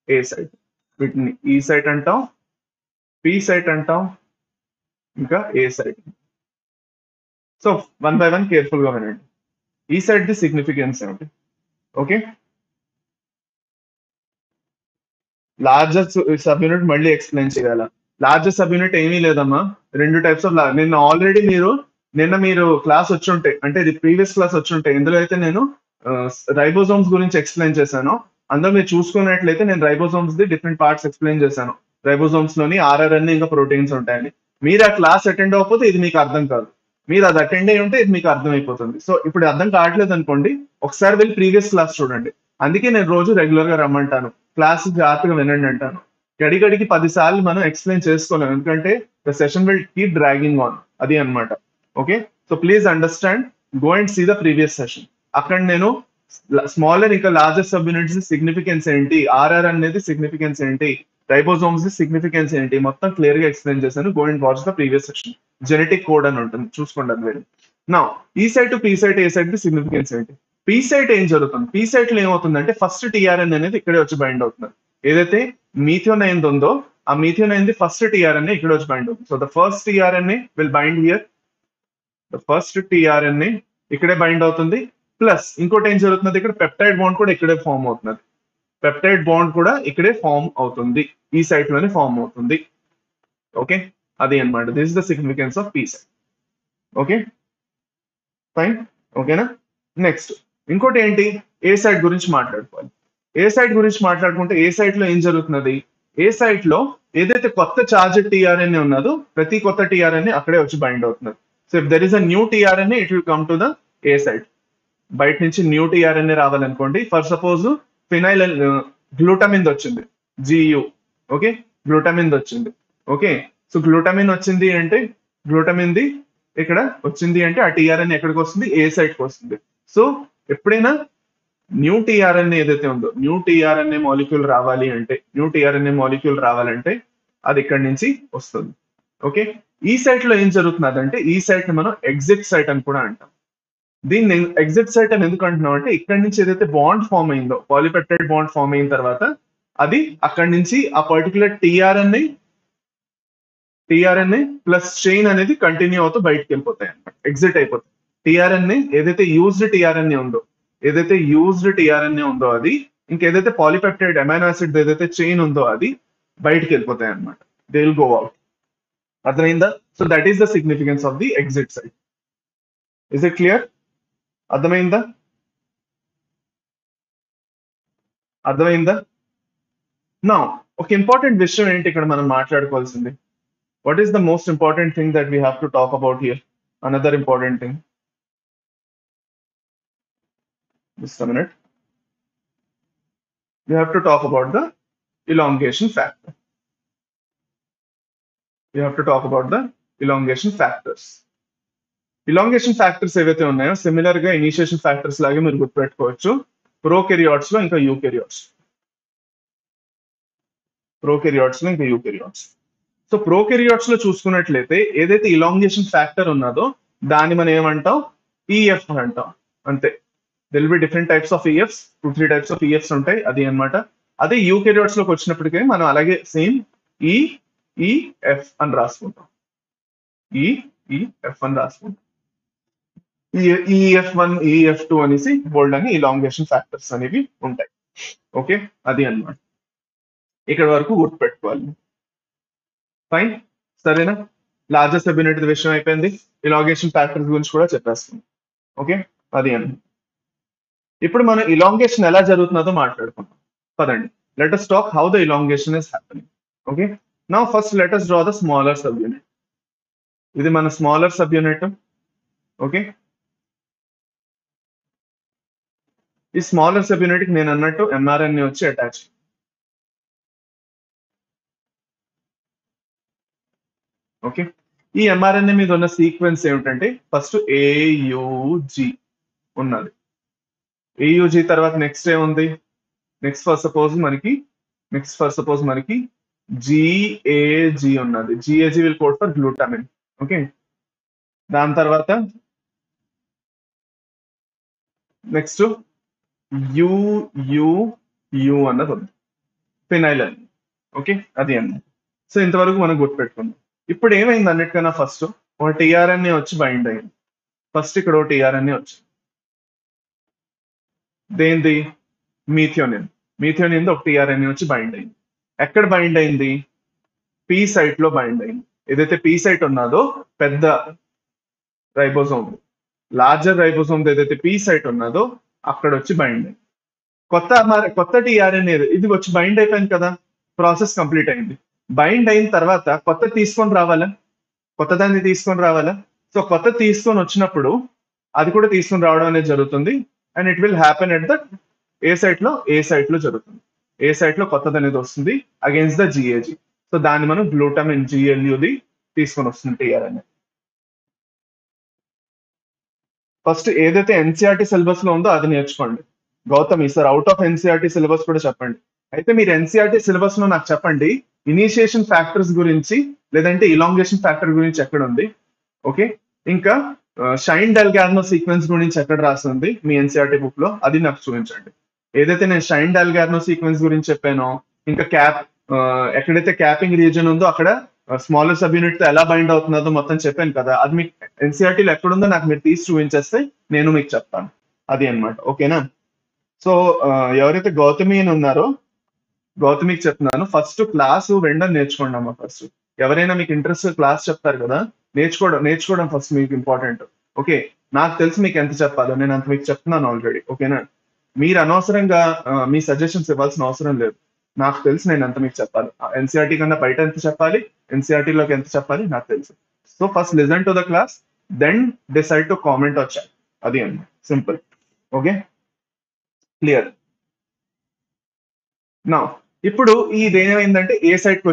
A site, వీటిని E site అంటాం, P site అంటాం, ఇంకా A site. So one by one careful గా వినండి. ఈ సైట్ ది సిగ్నిఫికెన్స్ ఏమిటి? ఓకే, లార్జెస్ట్ సబ్ యూనిట్ మళ్ళీ explain చేయాలా? లార్జెస్ట్ సబ్ యూనిట్ ఏమీ లేదమ్మా, రెండు టైప్స్ ఆఫ్ నిన్న ఆల్రెడీ మీరు క్లాస్ వచ్చుంటే, అంటే ఇది ప్రీవియస్ క్లాస్ వచ్చుంటే, ఇందులో అయితే నేను రైబోజోమ్స్ గురించి ఎక్స్ప్లెయిన్ చేశాను. అందులో మీరు చూసుకున్నట్లయితే నేను ribosomes the different parts explain చేశాను. రైబోజోమ్స్ లోని ఆర్ఆర్ఎన్ ఇంకా ప్రోటీన్స్ ఉంటాయండి. మీరు ఆ క్లాస్ అటెండ్ అవ్వకపోతే ఇది మీకు అర్థం కాదు, మీరు అది అటెండ్ అయ్యి ఉంటే ఇది మీకు అర్థం అయిపోతుంది. సో ఇప్పుడు అర్థం కావట్లేదు అనుకోండి, ఒకసారి వెళ్ళి ప్రీవియస్ క్లాస్ చూడండి. అందుకే నేను రోజు రెగ్యులర్ గా రమ్మంటాను, క్లాస్ జాగ్రత్తగా వినండి అంటాను. గడిగడికి 10 సార్లు మనం ఎక్స్ప్లెయిన్ చేసుకోలేం, ఎందుకంటే the session will keep dragging on, అది అన్నమాట. Okay, so please understand, go and see the previous session. అక్కడ నేను స్మాలర్ ఇంకా లార్జెస్ట్ సబ్ యూనిట్స్ సిగ్నిఫికెన్స్ ఏంటి, ఆర్ఆర్ అనేది సిగ్నిఫికెన్స్ ఏంటి, రైబోజోమ్స్ సిగ్నిఫికెన్స్ ఏంటి, మొత్తం క్లియర్ గా ఎక్స్ప్లెయిన్ చేశాను. Go and watch the previous session. Genetic code అని ఉంటుంది, చూసుకోండి అది వేరు. నా E site to P site A site the significance ఏంటి? పీ సైట్ ఏం జరుగుతుంది? పీ సైట్ లో ఏమవుతుందంటే ఫస్ట్ టీఆర్ఎన్ అనేది ఇక్కడే వచ్చి బైండ్ అవుతుంది. ఏదైతే మీథియోనైన్ ఉందో ఆ మీథియోనైన్ ది ఫస్ట్ టీఆర్ఎన్ ఇక్కడ వచ్చి బైండ్ అవుతుంది. So the first TRN will bind here, the first TRN ఇక్కడే బైండ్ అవుతుంది. ప్లస్ ఇంకోటి ఏం జరుగుతుంది, ఇక్కడ పెప్టైడ్ బాండ్ కూడా ఇక్కడే ఫామ్ అవుతుంది. పెప్టైడ్ బాండ్ కూడా ఇక్కడే ఫామ్ అవుతుంది, ఈ సైట్ లోనే ఫామ్ అవుతుంది. ఓకే, అది అన్నమాట. This is the significance of P site. Okay fine, ఓకేనా. నెక్స్ట్ ఇంకోటి ఏంటి, ఏ సైట్ గురించి మాట్లాడుకోవాలి. ఏ సైట్ గురించి మాట్లాడుకుంటే ఏ సైట్ లో ఏం జరుగుతున్నది, ఏ సైట్ లో ఏదైతే కొత్త చార్జ్ టీఆర్ఎన్ఏ ఉన్నదో ప్రతి కొత్త టీఆర్ఎన్ఏ అక్కడే వచ్చి బైండ్ అవుతున్నది. So if there is a new tRNA it will come to the A site. బయట నుంచి న్యూ టీఆర్ఎన్ఏ రావాలనుకోండి, ఫర్ సపోజ్ ఫినైల్ గ్లూటమిన్ వచ్చింది, జియు. ఓకే, గ్లూటమిన్ వచ్చింది. ఓకే, సో గ్లూటమిన్ వచ్చింది అంటే గ్లూటమిన్ ది ఇక్కడ వచ్చింది అంటే ఆ టీఆర్ఎన్ ఎక్కడికి వస్తుంది, ఏ సైట్ కి వస్తుంది. సో ఎప్పుడైనా న్యూ టీఆర్ఎన్ ఏదైతే ఉందో, న్యూ టీఆర్ఎన్ఏ మాలిక్యూల్ రావాలి అంటే, న్యూ టీఆర్ఎన్ఏ మాలిక్యూల్ రావాలంటే అది ఇక్కడి నుంచి వస్తుంది. ఓకే, ఈ సైట్ లో ఏం జరుగుతున్నది అంటే, ఈ సైట్ ని మనం ఎగ్జిట్ సైట్ అని కూడా అంటాం. దీన్ని ఎగ్జిట్ సైట్ అని ఎందుకు అంటున్నాం అంటే, ఇక్కడి నుంచి ఏదైతే బాండ్ ఫామ్ అయిందో, పాలిపెప్టైడ్ బాండ్ ఫామ్ అయిన తర్వాత అది అక్కడి నుంచి ఆ పర్టికులర్ టీఆర్ఎన్ఏ ప్లస్ చైన్ అనేది కంటిన్యూ అవుతూ బయటకు వెళ్ళిపోతాయి అనమాట, ఎగ్జిట్ అయిపోతాయి. టీఆర్ఎన్ఏ ఏదైతే యూజ్డ్ టీఆర్ఎన్ఏ ఉందో అది, ఇంకేదైతే పాలిపెప్టైడ్ అమైనో యాసిడ్ ఏదైతే చైన్ ఉందో అది బయటకు వెళ్ళిపోతాయి అనమాట. They will go out. అర్థమైందా? So that is the significance of the exit site. Is it clear? అర్థమైందా? అర్థమైందా? నా ఒక ఇంపార్టెంట్ విషయం ఏంటి ఇక్కడ మనం మాట్లాడుకోవాల్సింది, what is the most important thing that we have to talk about here? Another important thing. Just a minute. We have to talk about the elongation factor. We have to talk about the elongation factors. Elongation factors ఏవైతే ఉన్నాయో similar గా initiation factors లాగే మీరు గుర్తుపెట్టుకోవచ్చు. Prokaryotes లో ఇంకా eukaryotes. So prokaryotes లో చూసుకున్నట్లయితే ఏదైతే ఇలాంగేషన్ ఫ్యాక్టర్ ఉన్నదో దాన్ని మనం ఏమంటాం, ఈఎఫ్ అంటాం. అంతే. There'll be different types of EFs, 2-3 types of EFs ఉంటాయి, అది అన్నమాట. అదే యూకెరియాట్స్ లోకి వచ్చినప్పటికీ మనం అలాగే సేమ్ ఈఎఫ్ అని రాసుకుంటాం. ఈఎఫ్ అని రాసుకుంటాం. ఈఎఫ్1, ఈఎఫ్2 అనేసి బోల్డ్ అని ఇలాంగేషన్ ఫ్యాక్టర్స్ అనేవి ఉంటాయి. ఓకే, అది అన్నమాట. ఇక్కడ వరకు గుర్తుపెట్టుకోవాలి. ఫైన్, సరేనా. లార్జెస్ట్ సబ్ యూనిట్ విషయం అయిపోయింది, ఇలాంగేషన్ ఫ్యాక్టర్స్ గురించి కూడా చెప్పేస్తుంది. ఓకే, అది అని. ఇప్పుడు మనం ఇలాంగేషన్ ఎలా జరుగుతుందో మాట్లాడుకుందాం. పదండి, let us talk how the elongation is happening. Okay, now first let us draw the smaller sub unit. ఇది మన స్మాలర్ సబ్ యూనిట్. ఓకే, ఈ స్మాలర్ సబ్ యూనిట్ కి నేను అన్నట్టు ఎంఆర్ఎన్ఏ వచ్చి అటాచ్. ఓకే, ఈ ఎంఆర్ఎన్ఏ మీద ఉన్న సీక్వెన్స్ ఏమిటంటే ఫస్ట్ ఏయుజి ఉన్నది. ఏయుజి తర్వాత నెక్స్ట్ ఏముంది, నెక్స్ట్ ఫర్ సపోజ్ మనకి జిఏజి ఉన్నది. GAG will code for glutamine. Okay, దాని తర్వాత నెక్స్ట్ యు యు యు అన్నది ఉంది, ఫినైల్ అని. ఓకే, అది అన్నది. సో ఇంతవరకు మనం గుర్తుపెట్టుకుందాం. ఇప్పుడు ఏమైంది అన్నిటికన్నా ఫస్ట్ ఒక టీఆర్ఎన్ఏ వచ్చి బైండ్ అయింది. ఫస్ట్ ఇక్కడ ఒక టీఆర్ఎన్ఏ వచ్చి దేంది మీథియోనిన్. మీథియోనిన్ ఒక టీఆర్ఎన్ఏ వచ్చి బైండ్ అయింది. ఎక్కడ బైండ్ అయింది? పీ సైట్ లో బైండ్ అయింది. ఏదైతే పీ సైట్ ఉన్నదో పెద్ద రైబోజోమ్, లార్జర్ రైబోజోమ్ ఏదైతే పీ సైట్ ఉన్నదో అక్కడ వచ్చి బైండ్ అయింది. కొత్త టీఆర్ఎన్ఏ ఇది వచ్చి బైండ్ అయిపోయింది కదా, ప్రాసెస్ కంప్లీట్ అయింది. బైండ్ అయిన తర్వాత కొత్త తీసుకొని రావాలా, కొత్త దాన్ని తీసుకొని రావాలా. సో కొత్త తీసుకొని వచ్చినప్పుడు అది కూడా తీసుకొని రావడం అనేది జరుగుతుంది. And it will happen at the A site లో జరుగుతుంది. ఏ సైట్ లో కొత్తది అనేది వస్తుంది అగేన్స్ట్ ద జిఏజి. సో దాన్ని మనం గ్లూటామిన్ జిఎల్యుది తీసుకొని వస్తుంది టీఆర్ఎన్ఏ. ఫస్ట్ ఏదైతే ఎన్సీఆర్టీ సిలబస్ లో ఉందో అది నేర్చుకోండి. Gautam sir out of NCERT syllabus కూడా చెప్పండి. అయితే మీరు ఎన్సీఆర్టీ సిలబస్ లో నాకు చెప్పండి, ఇనిషియేషన్ ఫ్యాక్టర్స్ గురించి లేదంటే ఇలాంగేషన్ ఫ్యాక్టర్ గురించి ఎక్కడ ఉంది. ఓకే, ఇంకా షైన్ డెల్గార్నో సీక్వెన్స్ గురించి ఎక్కడ రాస్తుంది మీ ఎన్సీఆర్టీ బుక్ లో, అది నాకు చూపించండి. ఏదైతే నేను షైన్ డెల్గార్నో సీక్వెన్స్ గురించి చెప్పానో, ఇంకా క్యాప్ ఎక్కడైతే క్యాపింగ్ రీజన్ ఉందో అక్కడ స్మాలర్ సబ్ యూనిట్ తో ఎలా బైండ్ అవుతుందో మొత్తం చెప్పాను కదా, అది మీకు ఎన్సీఆర్టీలో ఎక్కడుందో నాకు మీరు తీసి చూపించేస్తే నేను మీకు చెప్తాను. అది అన్నమాట. ఓకేనా? సో ఎవరైతే గౌతమి అని ఉన్నారో గౌతమికి చెప్తున్నాను, ఫస్ట్ క్లాస్ వినడం నేర్చుకోండి అమ్మా. ఫస్ట్ ఎవరైనా మీకు ఇంట్రెస్ట్ క్లాస్ చెప్తారు కదా, నేర్చుకోవడం ఫస్ట్ మీకు ఇంపార్టెంట్. ఓకే, నాకు తెలిసి మీకు ఎంత చెప్పాలో నేను అంత మీకు చెప్తున్నాను ఆల్రెడీ. ఓకేనా? మీరు అనవసరంగా మీ సజెషన్స్ ఇవ్వాల్సిన అవసరం లేదు. నాకు తెలిసి నేను ఎంత మీకు చెప్పాలి, ఎన్సీఆర్టీ కన్నా బయట ఎంత చెప్పాలి, ఎన్సీఆర్టీలోకి ఎంత చెప్పాలి నాకు తెలుసు. So first listen to the class, then decide to comment or chat. అది అండి, సింపుల్. ఓకే, క్లియర్ నా. ఇప్పుడు ఇది ఏమైందంటే ఏ సైట్ కి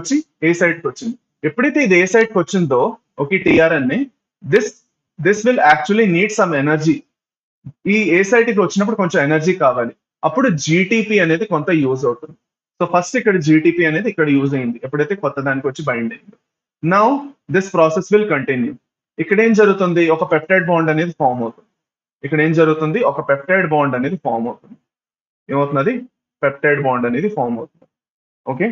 వచ్చింది. ఎప్పుడైతే ఇది ఏ సైట్ కి వచ్చిందో okay tRNA, this this will actually need some energy. ఈ ఏ సైట్ కి వచ్చినప్పుడు కొంచెం ఎనర్జీ కావాలి, అప్పుడు జీటీపీ అనేది కొంత యూజ్ అవుతుంది. సో ఫస్ట్ ఇక్కడ జీటీపీ అనేది ఇక్కడ యూజ్ అయింది ఎప్పుడైతే కొత్త దానికి వచ్చి బైండ్ అయింది. Now this process will continue. ఇక్కడ ఏం జరుగుతుంది, ఒక పెప్టైడ్ బాండ్ అనేది ఫామ్ అవుతుంది. ఇక్కడ ఏం జరుగుతుంది, ఒక పెప్టైడ్ బాండ్ అనేది ఫామ్ అవుతుంది. ఏమవుతున్నది, పెప్టైడ్ బాండ్ అనేది ఫామ్ అవుతుంది. ఓకే,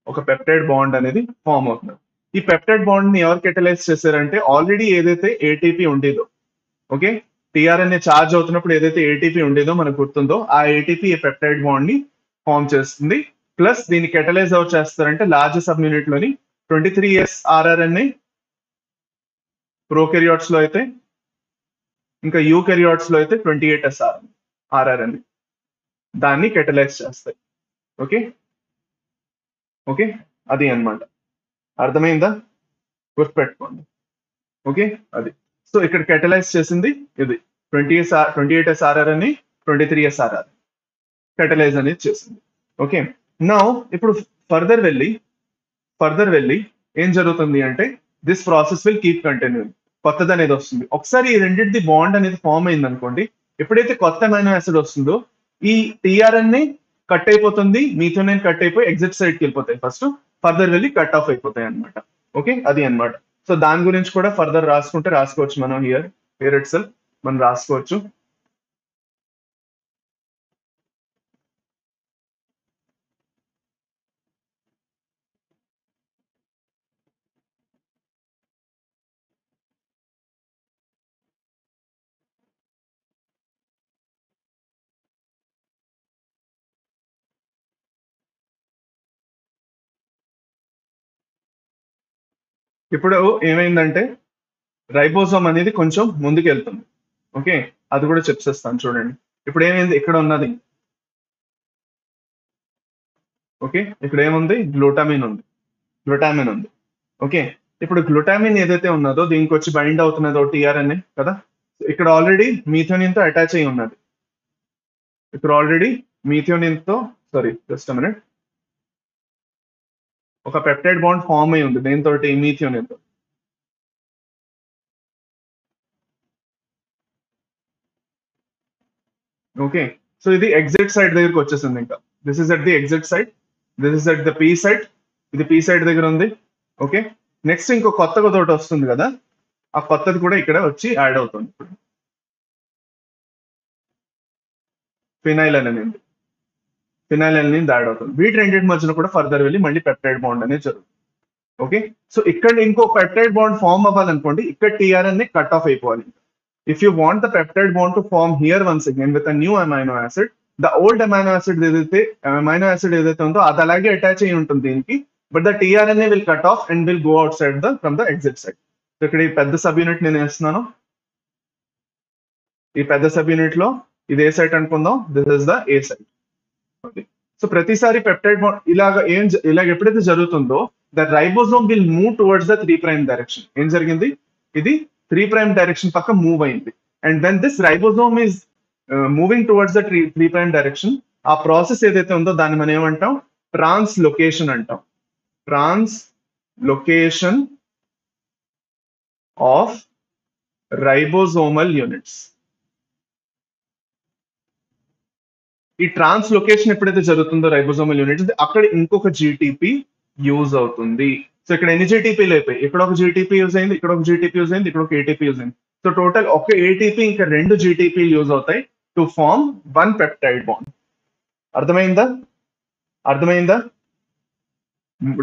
ఒక పెప్టైడ్ బాండ్ అనేది ఫామ్ అవుతుంది. ఈ పెప్టైడ్ బాండ్ ని ఎవరు కెటలైజ్ చేశారంటే ఆల్రెడీ ఏదైతే ఏటీపీ ఉండేదో, ఓకే, టిఆర్ఎన్ఏ చార్జ్ అవుతున్నప్పుడు ఏదైతే ఏటీపీ ఉండేదో మనకు గుర్తుందో ఆ ఏటీపీ ఈ పెప్టైడ్ బాండ్ ని ఫామ్ చేస్తుంది. ప్లస్ దీన్ని కెటలైజ్ అవుట్ చేస్తారంటే లార్జ్ సబ్ యూనిట్ లోని 23S ఆర్ఆర్ఎన్ఏ ప్రోకెరియాట్స్ లో అయితే, ఇంకా యూకెరియాట్స్ లో అయితే 28S ఆర్ఆర్ఎన్ఏ దాన్ని కెటలైజ్ చేస్తాయి. ఓకే, ఓకే, అది అన్నమాట. అర్థమైందా? గుర్తుపెట్టుకోండి. ఓకే, అది. సో ఇక్కడ కెటలైజ్ చేసింది ఇది 28SRR అని 23SRR కెటలైజ్ అనేది చేసింది. ఓకే, నౌ ఇప్పుడు ఫర్దర్ వెళ్ళి ఏం జరుగుతుంది అంటే this process will keep continuing. కొత్తది అనేది వస్తుంది. ఒకసారి ఈ రెండింటిది బాండ్ అనేది ఫామ్ అయింది అనుకోండి, ఎప్పుడైతే కొత్త అమైనో యాసిడ్ వస్తుందో ఈ టీఆర్ఎన్ఏ కట్ అయిపోతుంది, మీథోనైన్ కట్ అయిపోయి ఎగ్జిట్ సైడ్ కి వెళ్ళిపోతాయి. ఫస్ట్ ఫర్దర్ వెళ్ళి కట్ ఆఫ్ అయిపోతాయి అనమాట. ఓకే, అది అన్నమాట. సో దాని గురించి కూడా ఫర్దర్ రాసుకోవచ్చు మనం హియర్ ఇట్ సెల్ఫ్ మనం రాసుకోవచ్చు. ఇప్పుడు ఏమైందంటే రైబోజోమ్ అనేది కొంచెం ముందుకు వెళ్తుంది. ఓకే, అది కూడా చెప్పేస్తాను చూడండి. ఇప్పుడు ఏమైంది, ఇక్కడ ఉన్నది ఓకే, ఇక్కడ ఏముంది, గ్లూటామిన్ ఉంది. ఓకే, ఇప్పుడు గ్లూటామిన్ ఏదైతే ఉన్నదో దీనికి వచ్చి బైండ్ అవుతున్నదో టీఆర్ఎన్ఏ కదా, ఇక్కడ ఆల్రెడీ మీథోనిన్ తో అటాచ్ అయి ఉన్నది. ఇక్కడ ఆల్రెడీ మీథోనిన్ తో సారీ జస్ట్ మినిట్ ఒక పెప్టైడ్ బాండ్ ఫామ్ అయి ఉంది దేంతో, మీథోనిన్ తో. ఓకే, సో ఇది ఎగ్జిట్ సైడ్ దగ్గరికి వచ్చేసింది. ఇంకా this is at the exit side, this is at the P side, ఇది పీ సైడ్ దగ్గర ఉంది. ఓకే, నెక్స్ట్ ఇంకో కొత్తగా ఒకటి వస్తుంది కదా, ఆ కొత్తది కూడా ఇక్కడ వచ్చి యాడ్ అవుతుంది ఇప్పుడు. ఫినైల్ అనేది యాడ్ అవుతుంది. వీటి రెండింటి మధ్యన కూడా ఫర్దర్ వెళ్ళి మళ్ళీ పెప్టైడ్ బాండ్ అనేది జరుగుతుంది. ఓకే, సో ఇక్కడ ఇంకో పెప్టైడ్ బాండ్ ఫార్మ్ అవ్వాలనుకోండి, ఇక్కడ టీఆర్ఎన్ఏ కట్ ఆఫ్ అయిపోవాలి. If you want the peptide bond to form here once again with a new amino acid, the old amino acid ఏదైతే ఉందో అది అలాగే అటాచ్ అయి ఉంటుంది దీనికి, but the tRNA will cut off and will go outside from the exit side. So ఇక్కడ ఈ పెద్ద సబ్ యూనిట్ నేను వేస్తున్నాను. ఈ పెద్ద సబ్ యూనిట్ లో ఇది ఏ సైట్ అనుకుందాం, this is the A site. So ప్రతిసారి పెప్టైడ్ బాండ్ ఇలాగ ఎప్పుడైతే జరుగుతుందో, the ribosome will move towards the 3' direction. ఏం జరిగింది, ఇది 3' డైరెక్షన్ పక్క మూవ్ అయింది. And when this ribosome is moving towards the 3' direction, ఆ ప్రాసెస్ ఏదైతే ఉందో దాన్ని మనం ఏమంటాం, ట్రాన్స్లోకేషన్ అంటాం. Translocation of ribosomal units. ఈ ట్రాన్స్లోకేషన్ ఎప్పుడైతే జరుగుతుందో రైబోజోమల్ యూనిట్స్, అక్కడ ఇంకొక జీటీపీ యూజ్ అవుతుంది. సో ఇక్కడ ఎన్ని జీటీపీలు అయిపోయి, ఇక్కడ ఒక జీటీపీ యూజ్ అయింది, ఇక్కడ ఒక జీటీపీ యూజ్ అయింది, ఇక్కడ ఒక ఏటీపీ యూజ్ అయింది. సో టోటల్ ఒక ఏటీపీ ఇంకా 2 జీటీపీ యూజ్ అవుతాయి టు ఫార్మ్ 1 పెప్టైడ్ బాండ్. అర్థమైందా?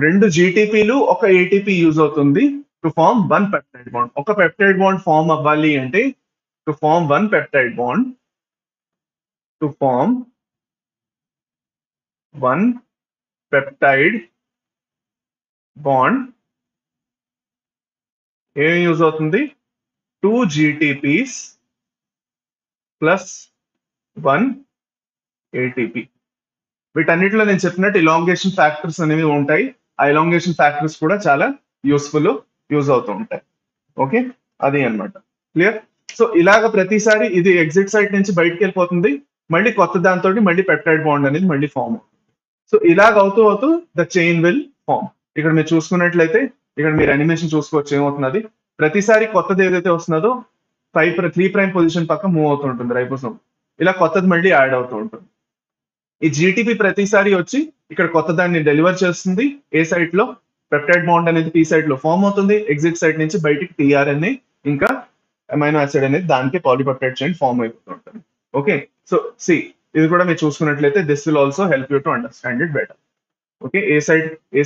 2 జీటీపీలు ఒక ఏటీపీ యూజ్ అవుతుంది టు ఫార్మ్ 1 పెప్టైడ్ బాండ్. ఒక పెప్టైడ్ బాండ్ ఫార్మ్ అవ్వాలి అంటే, to form 1 peptide bond, to form 1 peptide bond ఏం యూజ్ అవుతుంది, 2 జీటీపీస్ ప్లస్ 1 ఏటీపీ. వీటన్నిటిలో నేను చెప్పినట్టు ఇలాంగేషన్ ఫ్యాక్టర్స్ అనేవి ఉంటాయి. ఆ ఇలాంగేషన్ ఫ్యాక్టర్స్ కూడా చాలా యూజ్ అవుతూ ఉంటాయి. ఓకే, అది అన్నమాట. క్లియర్? సో ఇలాగ ప్రతిసారి ఇది ఎగ్జిట్ సైట్ నుంచి బయటకు వెళ్ళిపోతుంది, మళ్ళీ కొత్త దాంతో మళ్ళీ పెప్టైడ్ బాండ్ అనేది మళ్ళీ ఫామ్ అవుతుంది. సో ఇలాగ అవుతూ ద చైన్ విల్ ఫామ్. ఇక్కడ మీరు చూసుకున్నట్లయితే, ఇక్కడ మీరు అనిమేషన్ చూసుకోవచ్చు ఏమవుతున్నది. ప్రతిసారి కొత్తది ఏదైతే వస్తున్నదో 3' పొజిషన్ పక్క మూవ్ అవుతూ ఉంటుంది రైబోసోమ్. ఇలా కొత్తది మళ్ళీ యాడ్ అవుతూ ఉంటుంది. ఈ జీటీపీ ప్రతిసారి వచ్చి ఇక్కడ కొత్త దాన్ని డెలివర్ చేస్తుంది. ఏ సైట్ లో పెప్టైడ్ బాండ్ అనేది పీ సైట్ లో ఫామ్ అవుతుంది, ఎగ్జిట్ సైట్ నుంచి బయటికి టీఆర్ఎన్ఏ ఇంకా అమైనో యాసిడ్ అనేది దానికి పాలీపెప్టైడ్ చైన్ ఫామ్ అయిపోతూ ఉంటుంది. ఓకే, సో సి ఇది కూడా మీరు చూసుకున్నట్లయితే this will also help you to understand it better. Okay, A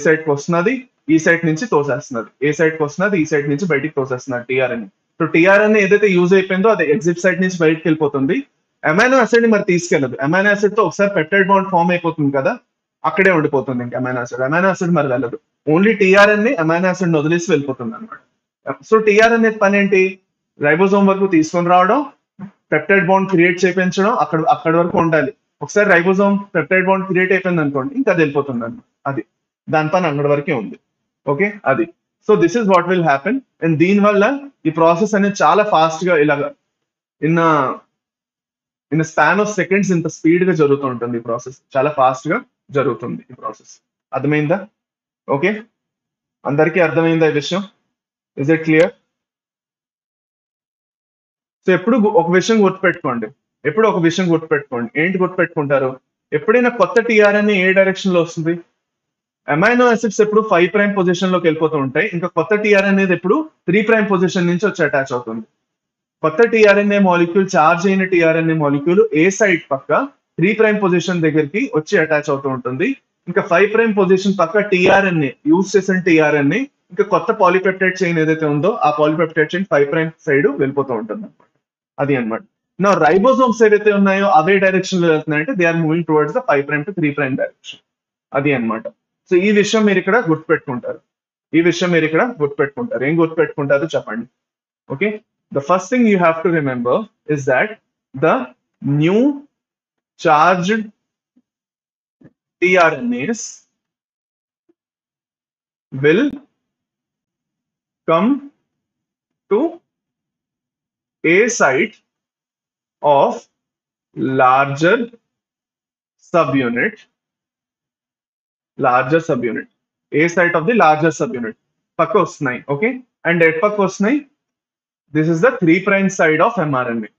site కి వస్తున్నది, ఈ సైట్ నుంచి తోసేస్తున్నది, ఏ సైట్ కి వస్తున్నది, ఈ సైట్ నుంచి బయటికి తోసేస్తున్నది టీఆర్ఎన్ఏ. సో టీఆర్ఎన్ఏ ఏదైతే యూజ్ అయిపోయిందో అది ఎగ్జిట్ సైట్ నుంచి బయటకు వెళ్ళిపోతుంది. అమైనో యాసిడ్ ని మరి తీసుకెళ్ళదు. అమైనో యాసిడ్ తో ఒకసారి పెప్టైడ్ బాండ్ ఫామ్ అయిపోతుంది కదా, అక్కడే ఉండిపోతుంది ఇంకా అమైనో యాసిడ్ మరి వెళ్ళదు. ఓన్లీ టీఆర్ఎన్ఏ అమైనో యాసిడ్ ని వదిలేసి వెళ్ళిపోతుంది అనమాట. సో టీఆర్ఎన్ఏ పని ఏంటి, రైబోజోమ్ వరకు తీసుకొని రావడం, పెప్టైడ్ బాండ్ క్రియేట్ చేయించడం, అక్కడి వరకు ఉండాలి. ఒకసారి రైబోజోమ్ పెప్టైడ్ బాండ్ క్రియేట్ అయిపోయింది అనుకోండి, ఇంకా అది వెళ్ళిపోతుంది అనమాట. అది దాని పని అక్కడి వరకే ఉంది. ఓకే, అది. So this is what will happen. And దీని వల్ల ఈ ప్రాసెస్ అనేది చాలా ఫాస్ట్ గా ఇలాగా ఇన్ స్పాన్ ఆఫ్ సెకండ్స్ ఇంత స్పీడ్ గా జరుగుతూ ఉంటుంది. ఈ ప్రాసెస్ చాలా ఫాస్ట్ గా జరుగుతుంది ఈ ప్రాసెస్. అర్థమైందా? ఓకే, అందరికీ అర్థమైందా ఈ విషయం? Is it clear? సో ఎప్పుడు ఒక విషయం గుర్తుపెట్టుకోండి, ఏంటి గుర్తుపెట్టుకుంటారు, ఎప్పుడైనా కొత్త టీఆర్ఎన్ఏ ఏ డైరెక్షన్ లో వస్తుంది, అమైనో యాసిడ్స్ ఎప్పుడు 5' పొజిషన్ లోకి వెళ్ళిపోతూ ఉంటాయి. ఇంకా కొత్త టీఆర్ఎన్ఏ అనేది ఎప్పుడు 3' పొజిషన్ నుంచి వచ్చి అటాచ్ అవుతుంది. కొత్త టీఆర్ఎన్ఏ మాలిక్యూల్, చార్జ్ అయిన టీఆర్ఎన్ఏ మాలిక్యూల్ ఏ సైట్ పక్క 3' పొజిషన్ దగ్గరికి వచ్చి అటాచ్ అవుతూ ఉంటుంది. ఇంకా 5' పొజిషన్ పక్క టీఆర్ఎన్ఏ యూజ్ చేసిన టీఆర్ఎన్ఏ ఇంకా కొత్త పాలీపెప్టైడ్ చైన్ ఏదైతే ఉందో ఆ పాలీపెప్టైడ్ చైన్ 5' సైడ్ వెళ్ళిపోతూ ఉంటుంది అనమాట. అది అనమాట. నా రైబోజోమ్స్ ఏవైతే ఉన్నాయో అవే డైరెక్షన్ లో వెళ్తున్నాయంటే they are moving towards the 5' to 3' direction. అది అనమాట. సో ఈ విషయం మీరు ఇక్కడ గుర్తుపెట్టుకుంటారు. ఏం గుర్తుపెట్టుకుంటారు చెప్పండి. Okay, the first thing you have to remember is that the new charged tRNAs will come to a site of larger subunit, a site of the larger subunit pakka vastnayi. Okay, and et pakka vastnayi, this is the 3' side of mRNA.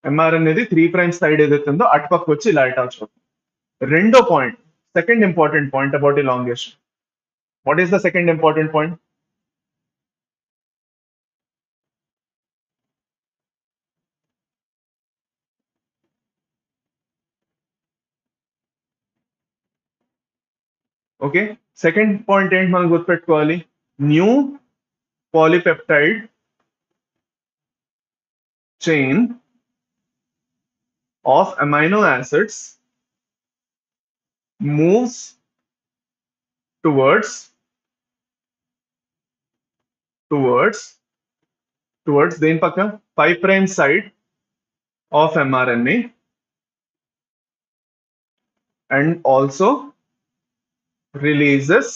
mRNA 3' side ఏదైతే ఉందో అటుపక్క వచ్చి ఇలా attach అవుతుంది. రెండో point, second important point about elongation. What is the second important point? Okay, second point ఏంటి మనం గుర్తుపెట్టుకోవాలి? New polypeptide chain of amino acids moves towards దేని పక్క? 5 prime side of mRNA and also releases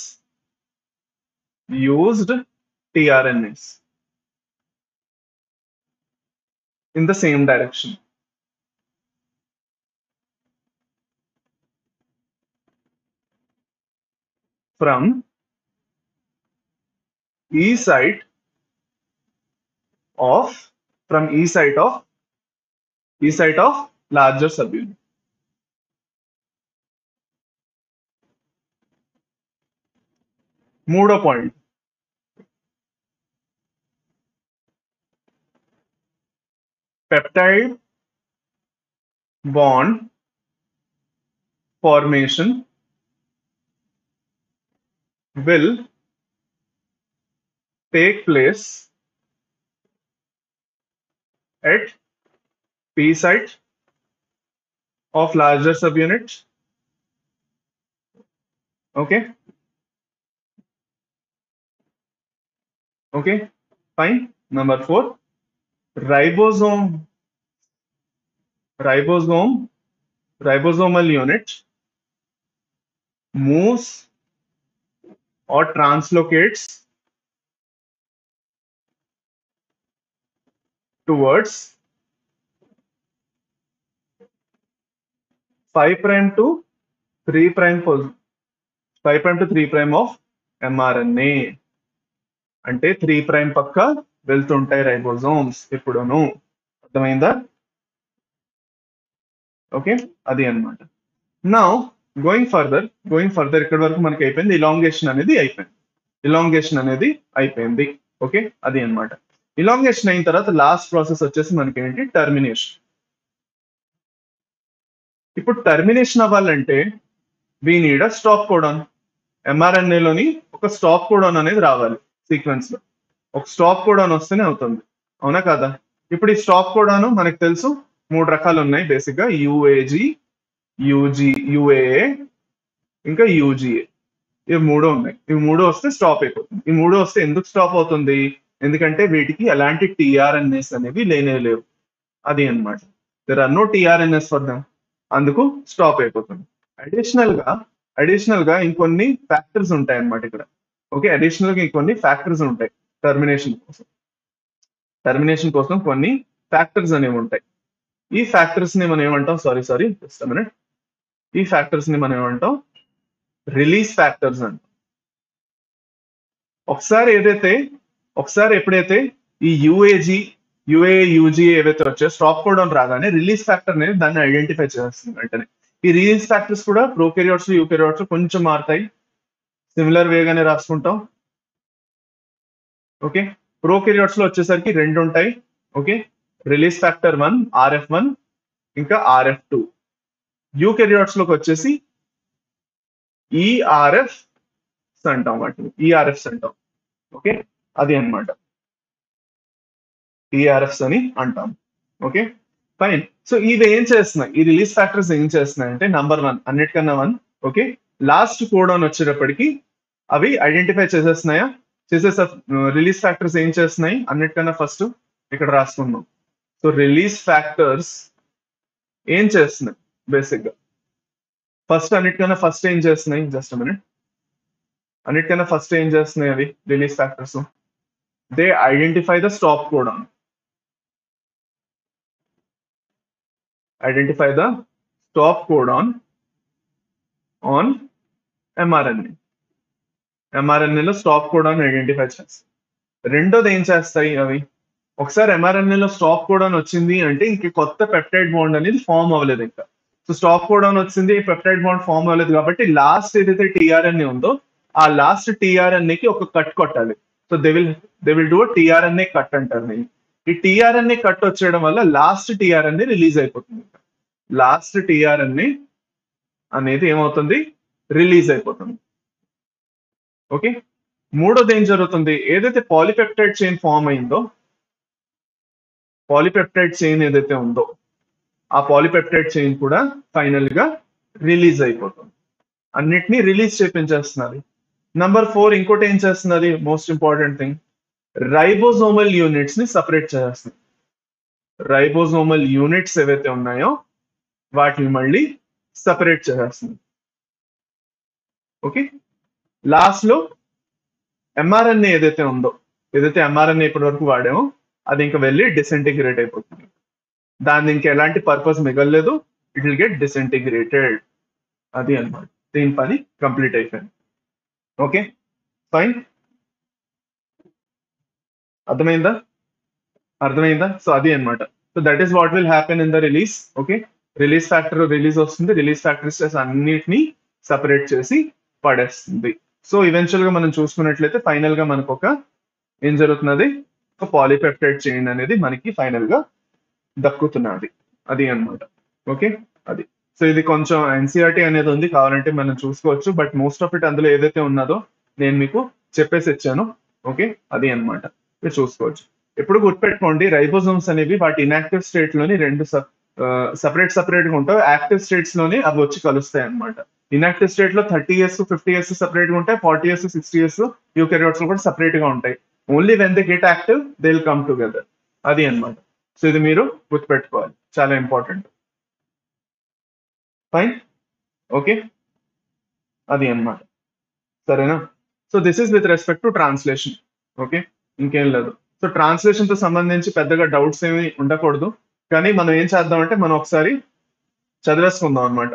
used tRNAs in the same direction. From E site of larger subunit. మూడో point, peptide bond formation will take place at P site of larger subunit. Okay. Okay, fine. Number 4, ribosomal unit moves or translocates towards 5 prime to 3 prime 5 prime to 3 prime of mRNA. అంటే 3 prime పక్క వెళ్తుంటాయి ribosomes ఎప్పుడును. అర్థమైందా? Okay, అది అన్నమాట. Now going further ఇక్కడ వరకు మనకి అయిపోయింది. ఇలాంగేషన్ అనేది అయిపోయింది. ఓకే, అది అన్నమాట. ఇలాంగేషన్ అయిన తర్వాత లాస్ట్ ప్రాసెస్ వచ్చేసి మనకి ఏంటి? టర్మినేషన్. ఇప్పుడు టర్మినేషన్ అవ్వాలంటే we need a stop codon. mRNAలోని ఒక స్టాప్ కోడాన్ అనేది రావాలి సీక్వెన్స్ లో. ఒక స్టాప్ కోడాన్ వస్తేనే అవుతుంది, అవునా కాదా? ఇప్పుడు ఈ స్టాప్ కోడాన్ మనకు తెలుసు 3 రకాలు ఉన్నాయి బేసిక్ గా, యుఏజి, యుఏఏ, ఇంకా యుజిఏ. ఇవి 3 ఉన్నాయి. ఇవి 3 వస్తే స్టాప్ అయిపోతుంది. ఈ 3 వస్తే ఎందుకు స్టాప్ అవుతుంది? ఎందుకంటే వీటికి ఎలాంటి టిఆర్ఎన్ఎస్ అనేవి లేవు. అది అన్నమాట. There are no tRNAs for them, అందుకు స్టాప్ అయిపోతుంది. అడిషనల్ గా ఇంకొన్ని ఫ్యాక్టర్స్ ఉంటాయి అన్నమాట ఇక్కడ. ఓకే, అడిషనల్ గా ఇంకొన్ని ఫ్యాక్టర్స్ ఉంటాయి టర్మినేషన్ కోసం కొన్ని ఫ్యాక్టర్స్ అనేవి ఉంటాయి. ఈ ఫ్యాక్టర్స్ ని మనం ఏమంటాం? Sorry just minute. ఈ ఫ్యాక్టర్స్ ని మనం ఏమంటాం? రిలీజ్ ఫ్యాక్టర్స్ అంటాం. ఒకసారి ఎప్పుడైతే ఈ యుజిఏ ఏవైతే వచ్చాయో స్టాప్ కోడాన్ రాగానే రిలీజ్ ఫ్యాక్టర్ అనేది దాన్ని ఐడెంటిఫై చేస్తుంది వెంటనే. ఈ రిలీజ్ ఫ్యాక్టర్స్ కూడా ప్రోకారియోట్స్, యూకారియోట్స్ కొంచెం మారుతాయి. సిమిలర్ వేగానే రాసుకుంటాం. ఓకే, ప్రోకారియోట్స్ లో వచ్చేసరికి 2 ఉంటాయి. ఓకే, రిలీజ్ ఫ్యాక్టర్ 1 RF1 ఇంకా RF2. యూకారియోట్స్ లోకి వచ్చేసి ఈఆర్ఎఫ్స్ అంటాం. ఓకే, అది అన్నమాట. ఈఆర్ఎఫ్స్ అని అంటాం. Okay, fine. సో ఇవి ఏం చేస్తున్నాయి? ఈ రిలీజ్ ఫ్యాక్టర్స్ ఏం చేస్తున్నాయి అంటే నంబర్ 1, అన్నిటికన్నా 1. ఓకే, లాస్ట్ కోడాన్ వచ్చేటప్పటికి అవి ఐడెంటిఫై చేసేస్తున్నాయా? రిలీజ్ ఫ్యాక్టర్స్ ఏం చేస్తున్నాయి? అన్నిటికన్నా ఫస్ట్ ఇక్కడ రాసుకుందాం. సో రిలీజ్ ఫ్యాక్టర్స్ ఏం చేస్తున్నాయి బేసిక్ గా? అన్నిటికన్నా ఫస్ట్ ఏం చేస్తున్నాయి? Just minute. అన్నిటికన్నా ఫస్ట్ ఏం చేస్తున్నాయి అవి release factors? They identify the stop codon. On mRNA. mRNAలో స్టాప్ కోడాన్ ఐడెంటిఫై చేస్తాయి. రెండోది ఏం చేస్తాయి అవి? ఒకసారి mRNAలో స్టాప్ కోడాన్ వచ్చింది అంటే ఇంక కొత్త పెప్టైడ్ బాండ్ అనేది ఫామ్ అవ్వలేదు ఇంకా. సో స్టాప్ కోడాన్ వచ్చింది, పెప్టైడ్ బాండ్ ఫామ్ అవ్వలేదు కాబట్టి లాస్ట్ ఏదైతే టిఆర్ఎన్ఏ ఉందో ఆ లాస్ట్ టీఆర్ఎన్ఏకి ఒక కట్ కొట్టాలి. So they will do tRNA cut అంటారు నేను. ఈ టీఆర్ఎన్ఏ కట్ వచ్చేయడం వల్ల లాస్ట్ టీఆర్ఎన్ఏ రిలీజ్ అయిపోతుంది. లాస్ట్ టీఆర్ఎన్ఏ అనేది ఏమవుతుంది, రిలీజ్ అయిపోతుంది. ఓకే, మూడోది ఏం జరుగుతుంది, ఏదైతే పాలిపెప్టైడ్ చైన్ ఫామ్ అయిందో, పాలిపెప్టైడ్ చైన్ ఏదైతే ఉందో ఆ పాలిపెప్టైడ్ చైన్ కూడా ఫైనల్ గా రిలీజ్ అయిపోతుంది. అన్నిటినీ రిలీజ్ చేపించేస్తున్నది. నంబర్ 4 ఇంకోటి ఏం చేస్తున్నది, most important thing, ribosomal units ని సపరేట్ చేస్తుంది. రైబోజోమల్ యూనిట్స్ ఏవైతే ఉన్నాయో వాటిని మళ్ళీ సపరేట్ చేస్తుంది. ఓకే, లాస్ట్ లో ఎంఆర్ఎన్ఏ ఏదైతే ఉందో, ఏదైతే ఎంఆర్ఎన్ఏ ఇప్పటి వరకు వాడామో అది ఇంకా వెళ్ళి డిసింటిగ్రేట్ అయిపోతుంది. దాన్ని ఇంకా ఎలాంటి పర్పస్ మిగలలేదు, ఇట్ విల్ గెట్ డిసింటిగ్రేటెడ్. అది అన్నమాట, దీని పని కంప్లీట్ అయిపోయింది. ఓకే ఫైన్, అర్థమైందా? సో అది అన్నమాట. So that is what will happen in the release. Okay, release factor release వస్తుంది, రిలీజ్ ఫ్యాక్టర్స్ అన్నిటిని సపరేట్ చేసి పడేస్తుంది. సో ఈవెన్చువల్ గా మనం చూసుకున్నట్లయితే ఫైనల్ గా మనకు ఒక ఏం జరుగుతున్నది, ఒక పాలిపెప్టైడ్ చైన్ అనేది మనకి ఫైనల్ గా దక్కుతున్నది. అది అన్నమాట. ఓకే, అది. సో ఇది కొంచెం ఎన్సీఆర్టీ అనేది ఉంది, కావాలంటే మనం చూసుకోవచ్చు. బట్ మోస్ట్ ఆఫ్ ఇట్ అందులో ఏదైతే ఉన్నదో నేను మీకు చెప్పేసి ఇచ్చాను. ఓకే, అది అన్నమాట, మీరు చూసుకోవచ్చు. ఎప్పుడు గుర్తుపెట్టుకోండి, రైబోజోమ్స్ అనేవి వాటి ఇన్యాక్టివ్ స్టేట్ లోని రెండు సపరేట్ గా ఉంటాయి. యాక్టివ్ స్టేట్స్ లోనే అవి వచ్చి కలుస్తాయి అన్నమాట. ఇన్యాక్టివ్ స్టేట్ లో 30 years 50 years సపరేట్ గా ఉంటాయి, 40 years 60 years యూకారియోట్స్ లో కూడా సపరేట్ గా ఉంటాయి. Only when they get active they will come together. అది అన్నమాట. సో ఇది మీరు గుర్తుపెట్టుకోవాలి, చాలా ఇంపార్టెంట్. ఫైన్, ఓకే, అది అన్నమాట. సరేనా? So this is with respect to translation. Okay, ఇంకేం లేదు. సో ట్రాన్స్లేషన్ తో సంబంధించి పెద్దగా డౌట్స్ ఏమి ఉండకూడదు. కానీ మనం ఏం చేద్దామంటే మనం ఒకసారి చదివేసుకుందాం అనమాట.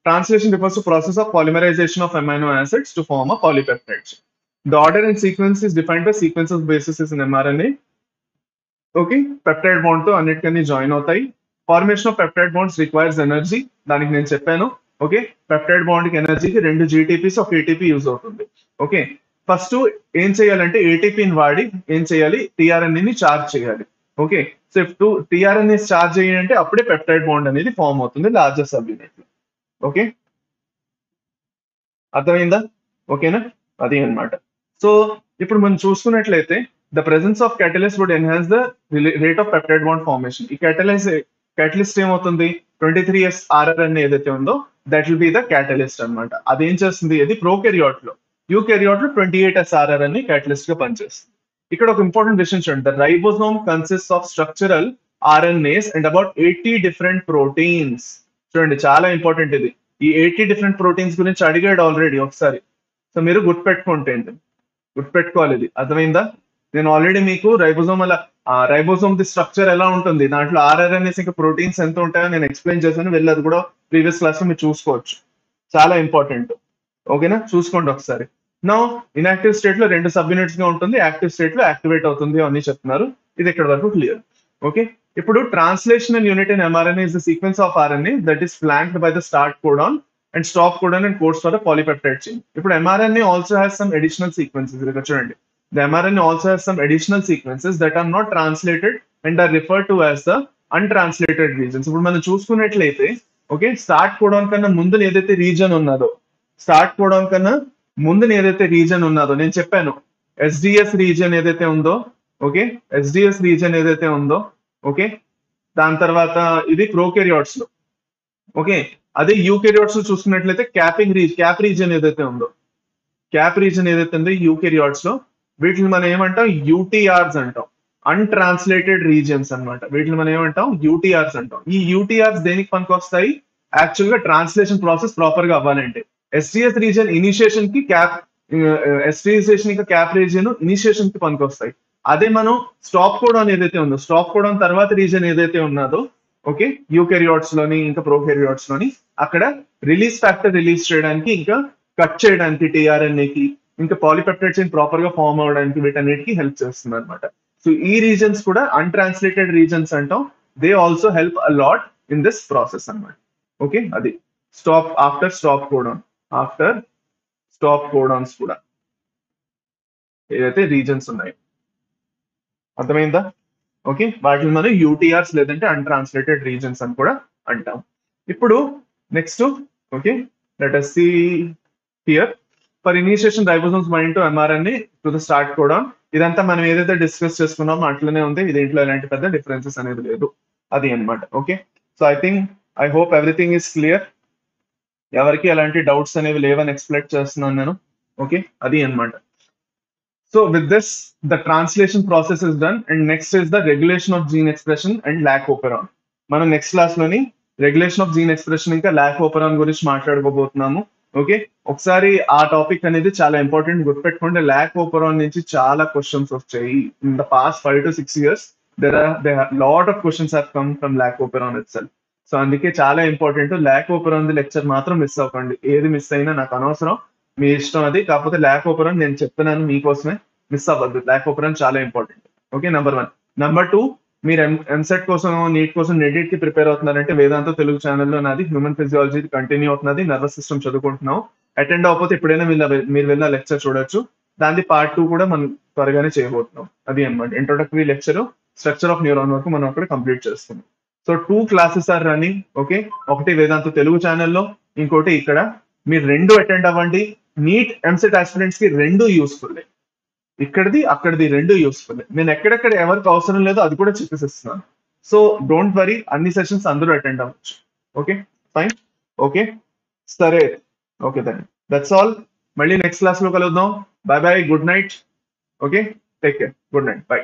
Translation refers to process of polymerization of amino acids to form a polypeptides. The order and sequence is defined by sequence of bases in mRNA. Okay, peptide bond తో అన్నిటికన్నీ జాయిన్ అవుతాయి. Formation of peptide bonds requires energy, దానికి నేను చెప్పాను. Okay, peptide bond కి ఎనర్జీకి 2 GTPs ఒక ATP use అవుతుంది. Okay, first ఏం చేయాలంటే ఏటీపీని వాడి ఏం చేయాలి, టీఆర్ఎన్ఏని చార్జ్ చేయాలి. ఓకే, సో ఇప్పుడు టీఆర్ఎన్ఏ చార్జ్ చేయాలంటే అప్పుడే పెప్టైడ్ బాండ్ అనేది ఫామ్ అవుతుంది లార్జర్ సబ్ యూనిట్. ఓకే, అర్థమైందా? ఓకేనా, అది అన్నమాట. సో ఇప్పుడు మనం చూసుకున్నట్లయితే the presence of catalyst would enhance the rate of peptide bond formation. ఈ క్యాటలిస్ట్ ఏమవుతుంది, 23S RRNA ఏదైతే ఉందో that will be the catalyst అన్నమాట. అదేం చేస్తుంది, అది ప్రోకెరియాట్ లో, యూకెరియాట్ లో 28S RRNA క్యాటలిస్ట్ గా పనిచేస్తుంది. ఇక్కడ ఒక ఇంపార్టెంట్ విషయం చూడండి, the ribosome consist of structural RNAs and about 80 different proteins. చూడండి చాలా ఇంపార్టెంట్ ఇది. ఈ 80 డిఫరెంట్ ప్రోటీన్స్ గురించి అడిగాడు ఆల్రెడీ ఒకసారి. సో మీరు గుర్తుపెట్టుకోవాలి, ఇది అర్థమైందా? నేను ఆల్రెడీ మీకు రైబోజోమ్ ది స్ట్రక్చర్ ఎలా ఉంటుంది, దాంట్లో RRNAs ఇంకా ప్రోటీన్స్ ఎంత ఉంటాయో నేను ఎక్స్ప్లెయిన్ చేశాను, వెళ్ళి అది కూడా ప్రీవియస్ క్లాస్ లో మీరు చూసుకోవచ్చు. చాలా ఇంపార్టెంట్. ఓకేనా, చూసుకోండి ఒకసారి. నా ఇన్యాక్టివ్ స్టేట్ లో 2 సబ్ యూనిట్స్ గా ఉంటుంది, యాక్టివ్ స్టేట్ లో యాక్టివేట్ అవుతుంది అని చెప్తున్నారు. ఇది ఇక్కడ వరకు క్లియర్. ఓకే, ఇప్పుడు translational unit in mRNA is the sequence of RNA that is flanked by the start codon and stop codon and codes for the polypeptide chain. ఇప్పుడు mRNA also has some additional sequences. ఇక్కడ చూడండి, the mRNA also has some additional sequences that are not translated and are referred to as the untranslated regions. ఇప్పుడు మనం చూసుకున్నట్లయితే okay, start codon కన్నా ముందు ఏదైతే reason ఉన్నదో నేను చెప్పాను, ఎస్డిఎస్ రీజన్ ఏదైతే ఉందో, ఓకే, ఎస్డిఎస్ రీజన్ ఏదైతే ఉందో, ఓకే, దాని తర్వాత ఇది ప్రోకెరియాట్స్ లో. ఓకే, అదే యూకెరియాట్స్ లో చూసుకున్నట్లయితే క్యాప్ రీజన్ ఏదైతే ఉందో యూకెరియాట్స్ లో, వీటిని మనం ఏమంటాం, యూటీఆర్స్ అంటాం, అన్ట్రాన్స్లేటెడ్ రీజన్స్ అన్నమాట. వీటిని మనం ఏమంటాం, యూటీఆర్స్ అంటాం. ఈ యూటీఆర్స్ దేనికి పనికొస్తాయి, యాక్చువల్ గా ట్రాన్స్లేషన్ ప్రాసెస్ ప్రాపర్ గా అవ్వాలంటే. ఎస్డిఎస్ రీజన్ ఇనిషియేషన్ కి క్యాప్ రీజన్ ఇనిషియేషన్ కి పనికొస్తాయి. అదే మనం స్టాప్ కోడాన్ ఏదైతే ఉందో, స్టాప్ కోడాన్ తర్వాత రీజన్ ఏదైతే ఉన్నదో, ఓకే, యూకెరియాట్స్ లోని ఇంకా ప్రోకెరియాట్స్ లోని, అక్కడ రిలీజ్ ఫ్యాక్టర్ రిలీజ్ చేయడానికి ఇంకా కట్ చేయడానికి టీఆర్ఎన్ఏకి ఇంకా పాలిపెప్టైడ్ చైన్ ప్రాపర్ గా ఫామ్ అవడానికి వీటన్నిటికి హెల్ప్ చేస్తుంది అనమాట. సో ఈ రీజన్స్ కూడా అన్ట్రాన్స్లేటెడ్ రీజన్స్ అంటాం. They also help a lot in this process అన్నమాట. ఓకే, అది after stop codon stop codons కూడా ఏదైతే రీజన్స్ ఉన్నాయి. అర్థమైందా? ఓకే, వాటిని మనం యూటీఆర్స్ లేదంటే అన్ట్రాన్స్లేటెడ్ రీజన్స్ అని కూడా అంటాం. ఇప్పుడు next, okay, let us see here. For initiation ribosomes bind to mRNA to the start codon. ఇదంతా మనం ఏదైతే డిస్కస్ చేసుకున్నామో అట్లనే ఉంది, దీంట్లో ఎలాంటి పెద్ద డిఫరెన్సెస్ అనేది లేదు, అది అన్నమాట. Okay, so I hope everything is clear. ఎవరికి ఎలాంటి డౌట్స్ అనేవి లేవని ఎక్స్పెక్ట్ చేస్తున్నాను నేను. ఓకే, అది అన్నమాట. So with this, the translation process is done, and next is the regulation of gene expression and lac operon. మనం నెక్స్ట్ క్లాస్ లోని రెగ్యులేషన్ ఆఫ్ జీన్ ఎక్స్ప్రెషన్ ఇంకా లాక్ ఓపెరాన్ గురించి మాట్లాడుకోబోతున్నాము. ఓకే, ఒకసారి ఆ టాపిక్ అనేది చాలా ఇంపార్టెంట్, గుర్తుపెట్టుకోండి. లాక్ ఓపెరాన్ నుంచి చాలా క్వశ్చన్స్ వచ్చాయి in the past 5 to 6 years. Lot of questions have come from lac operon itself. So అందుకే చాలా ఇంపార్టెంట్. లాక్ ఓపెరాన్ లెక్చర్ మాత్రం మిస్ అవ్వకండి. ఏది మిస్ అయినా నాకు అనవసరం, మీ ఇష్టం అది. కాకపోతే లాక్ ఓపెరాన్ నేను చెప్తున్నాను మీకోసమే, మిస్ అవ్వద్దు. లాక్ ఓపెరాన్ చాలా ఇంపార్టెంట్. Okay, number 1. నెంబర్ 2, మీరు ఎంసెట్ కోసం, నీట్ కోసం, నెడిట్ కి ప్రిపేర్ అవుతున్నారంటే వేదాంత తెలుగు ఛానల్లో నాది హ్యూమన్ ఫిజియాలజీ కంటిన్యూ అవుతున్నది. నర్వస్ సిస్టమ్ చదువుకుంటున్నాం. అటెండ్ అవ్వకపోతే ఎప్పుడైనా మీరు వెళ్ళిన లెక్చర్ చూడొచ్చు. దాని పార్ట్ 2 కూడా మనం త్వరగానే చేయబోతున్నాం. అది అన్నమాట. Introductory lecture structure of neuron వరకు మనం అక్కడ కంప్లీట్ చేస్తున్నాం. So 2 classes are running. Okay, ఒకటి వేదాంత తెలుగు ఛానల్లో, ఇంకోటి ఇక్కడ. మీరు 2 అటెండ్ అవ్వండి. నీట్ ఎంసెట్ ఆస్పిరెంట్స్ కి 2 యూస్ఫుల్. ఇక్కడిది అక్కడిది 2 యూస్ఫుల్. నేను ఎక్కడెక్కడ ఎవరికి అవసరం లేదో అది కూడా చెప్పేసిస్తున్నాను. సో డోంట్ వరీ, అన్ని సెషన్స్ అందరూ అటెండ్ అవ్వచ్చు. Okay, fine. ఓకే, సరే. Okay, that's all. మళ్ళీ నెక్స్ట్ క్లాస్ లో కలుద్దాం. By by, good night. Okay, take care, good night, by.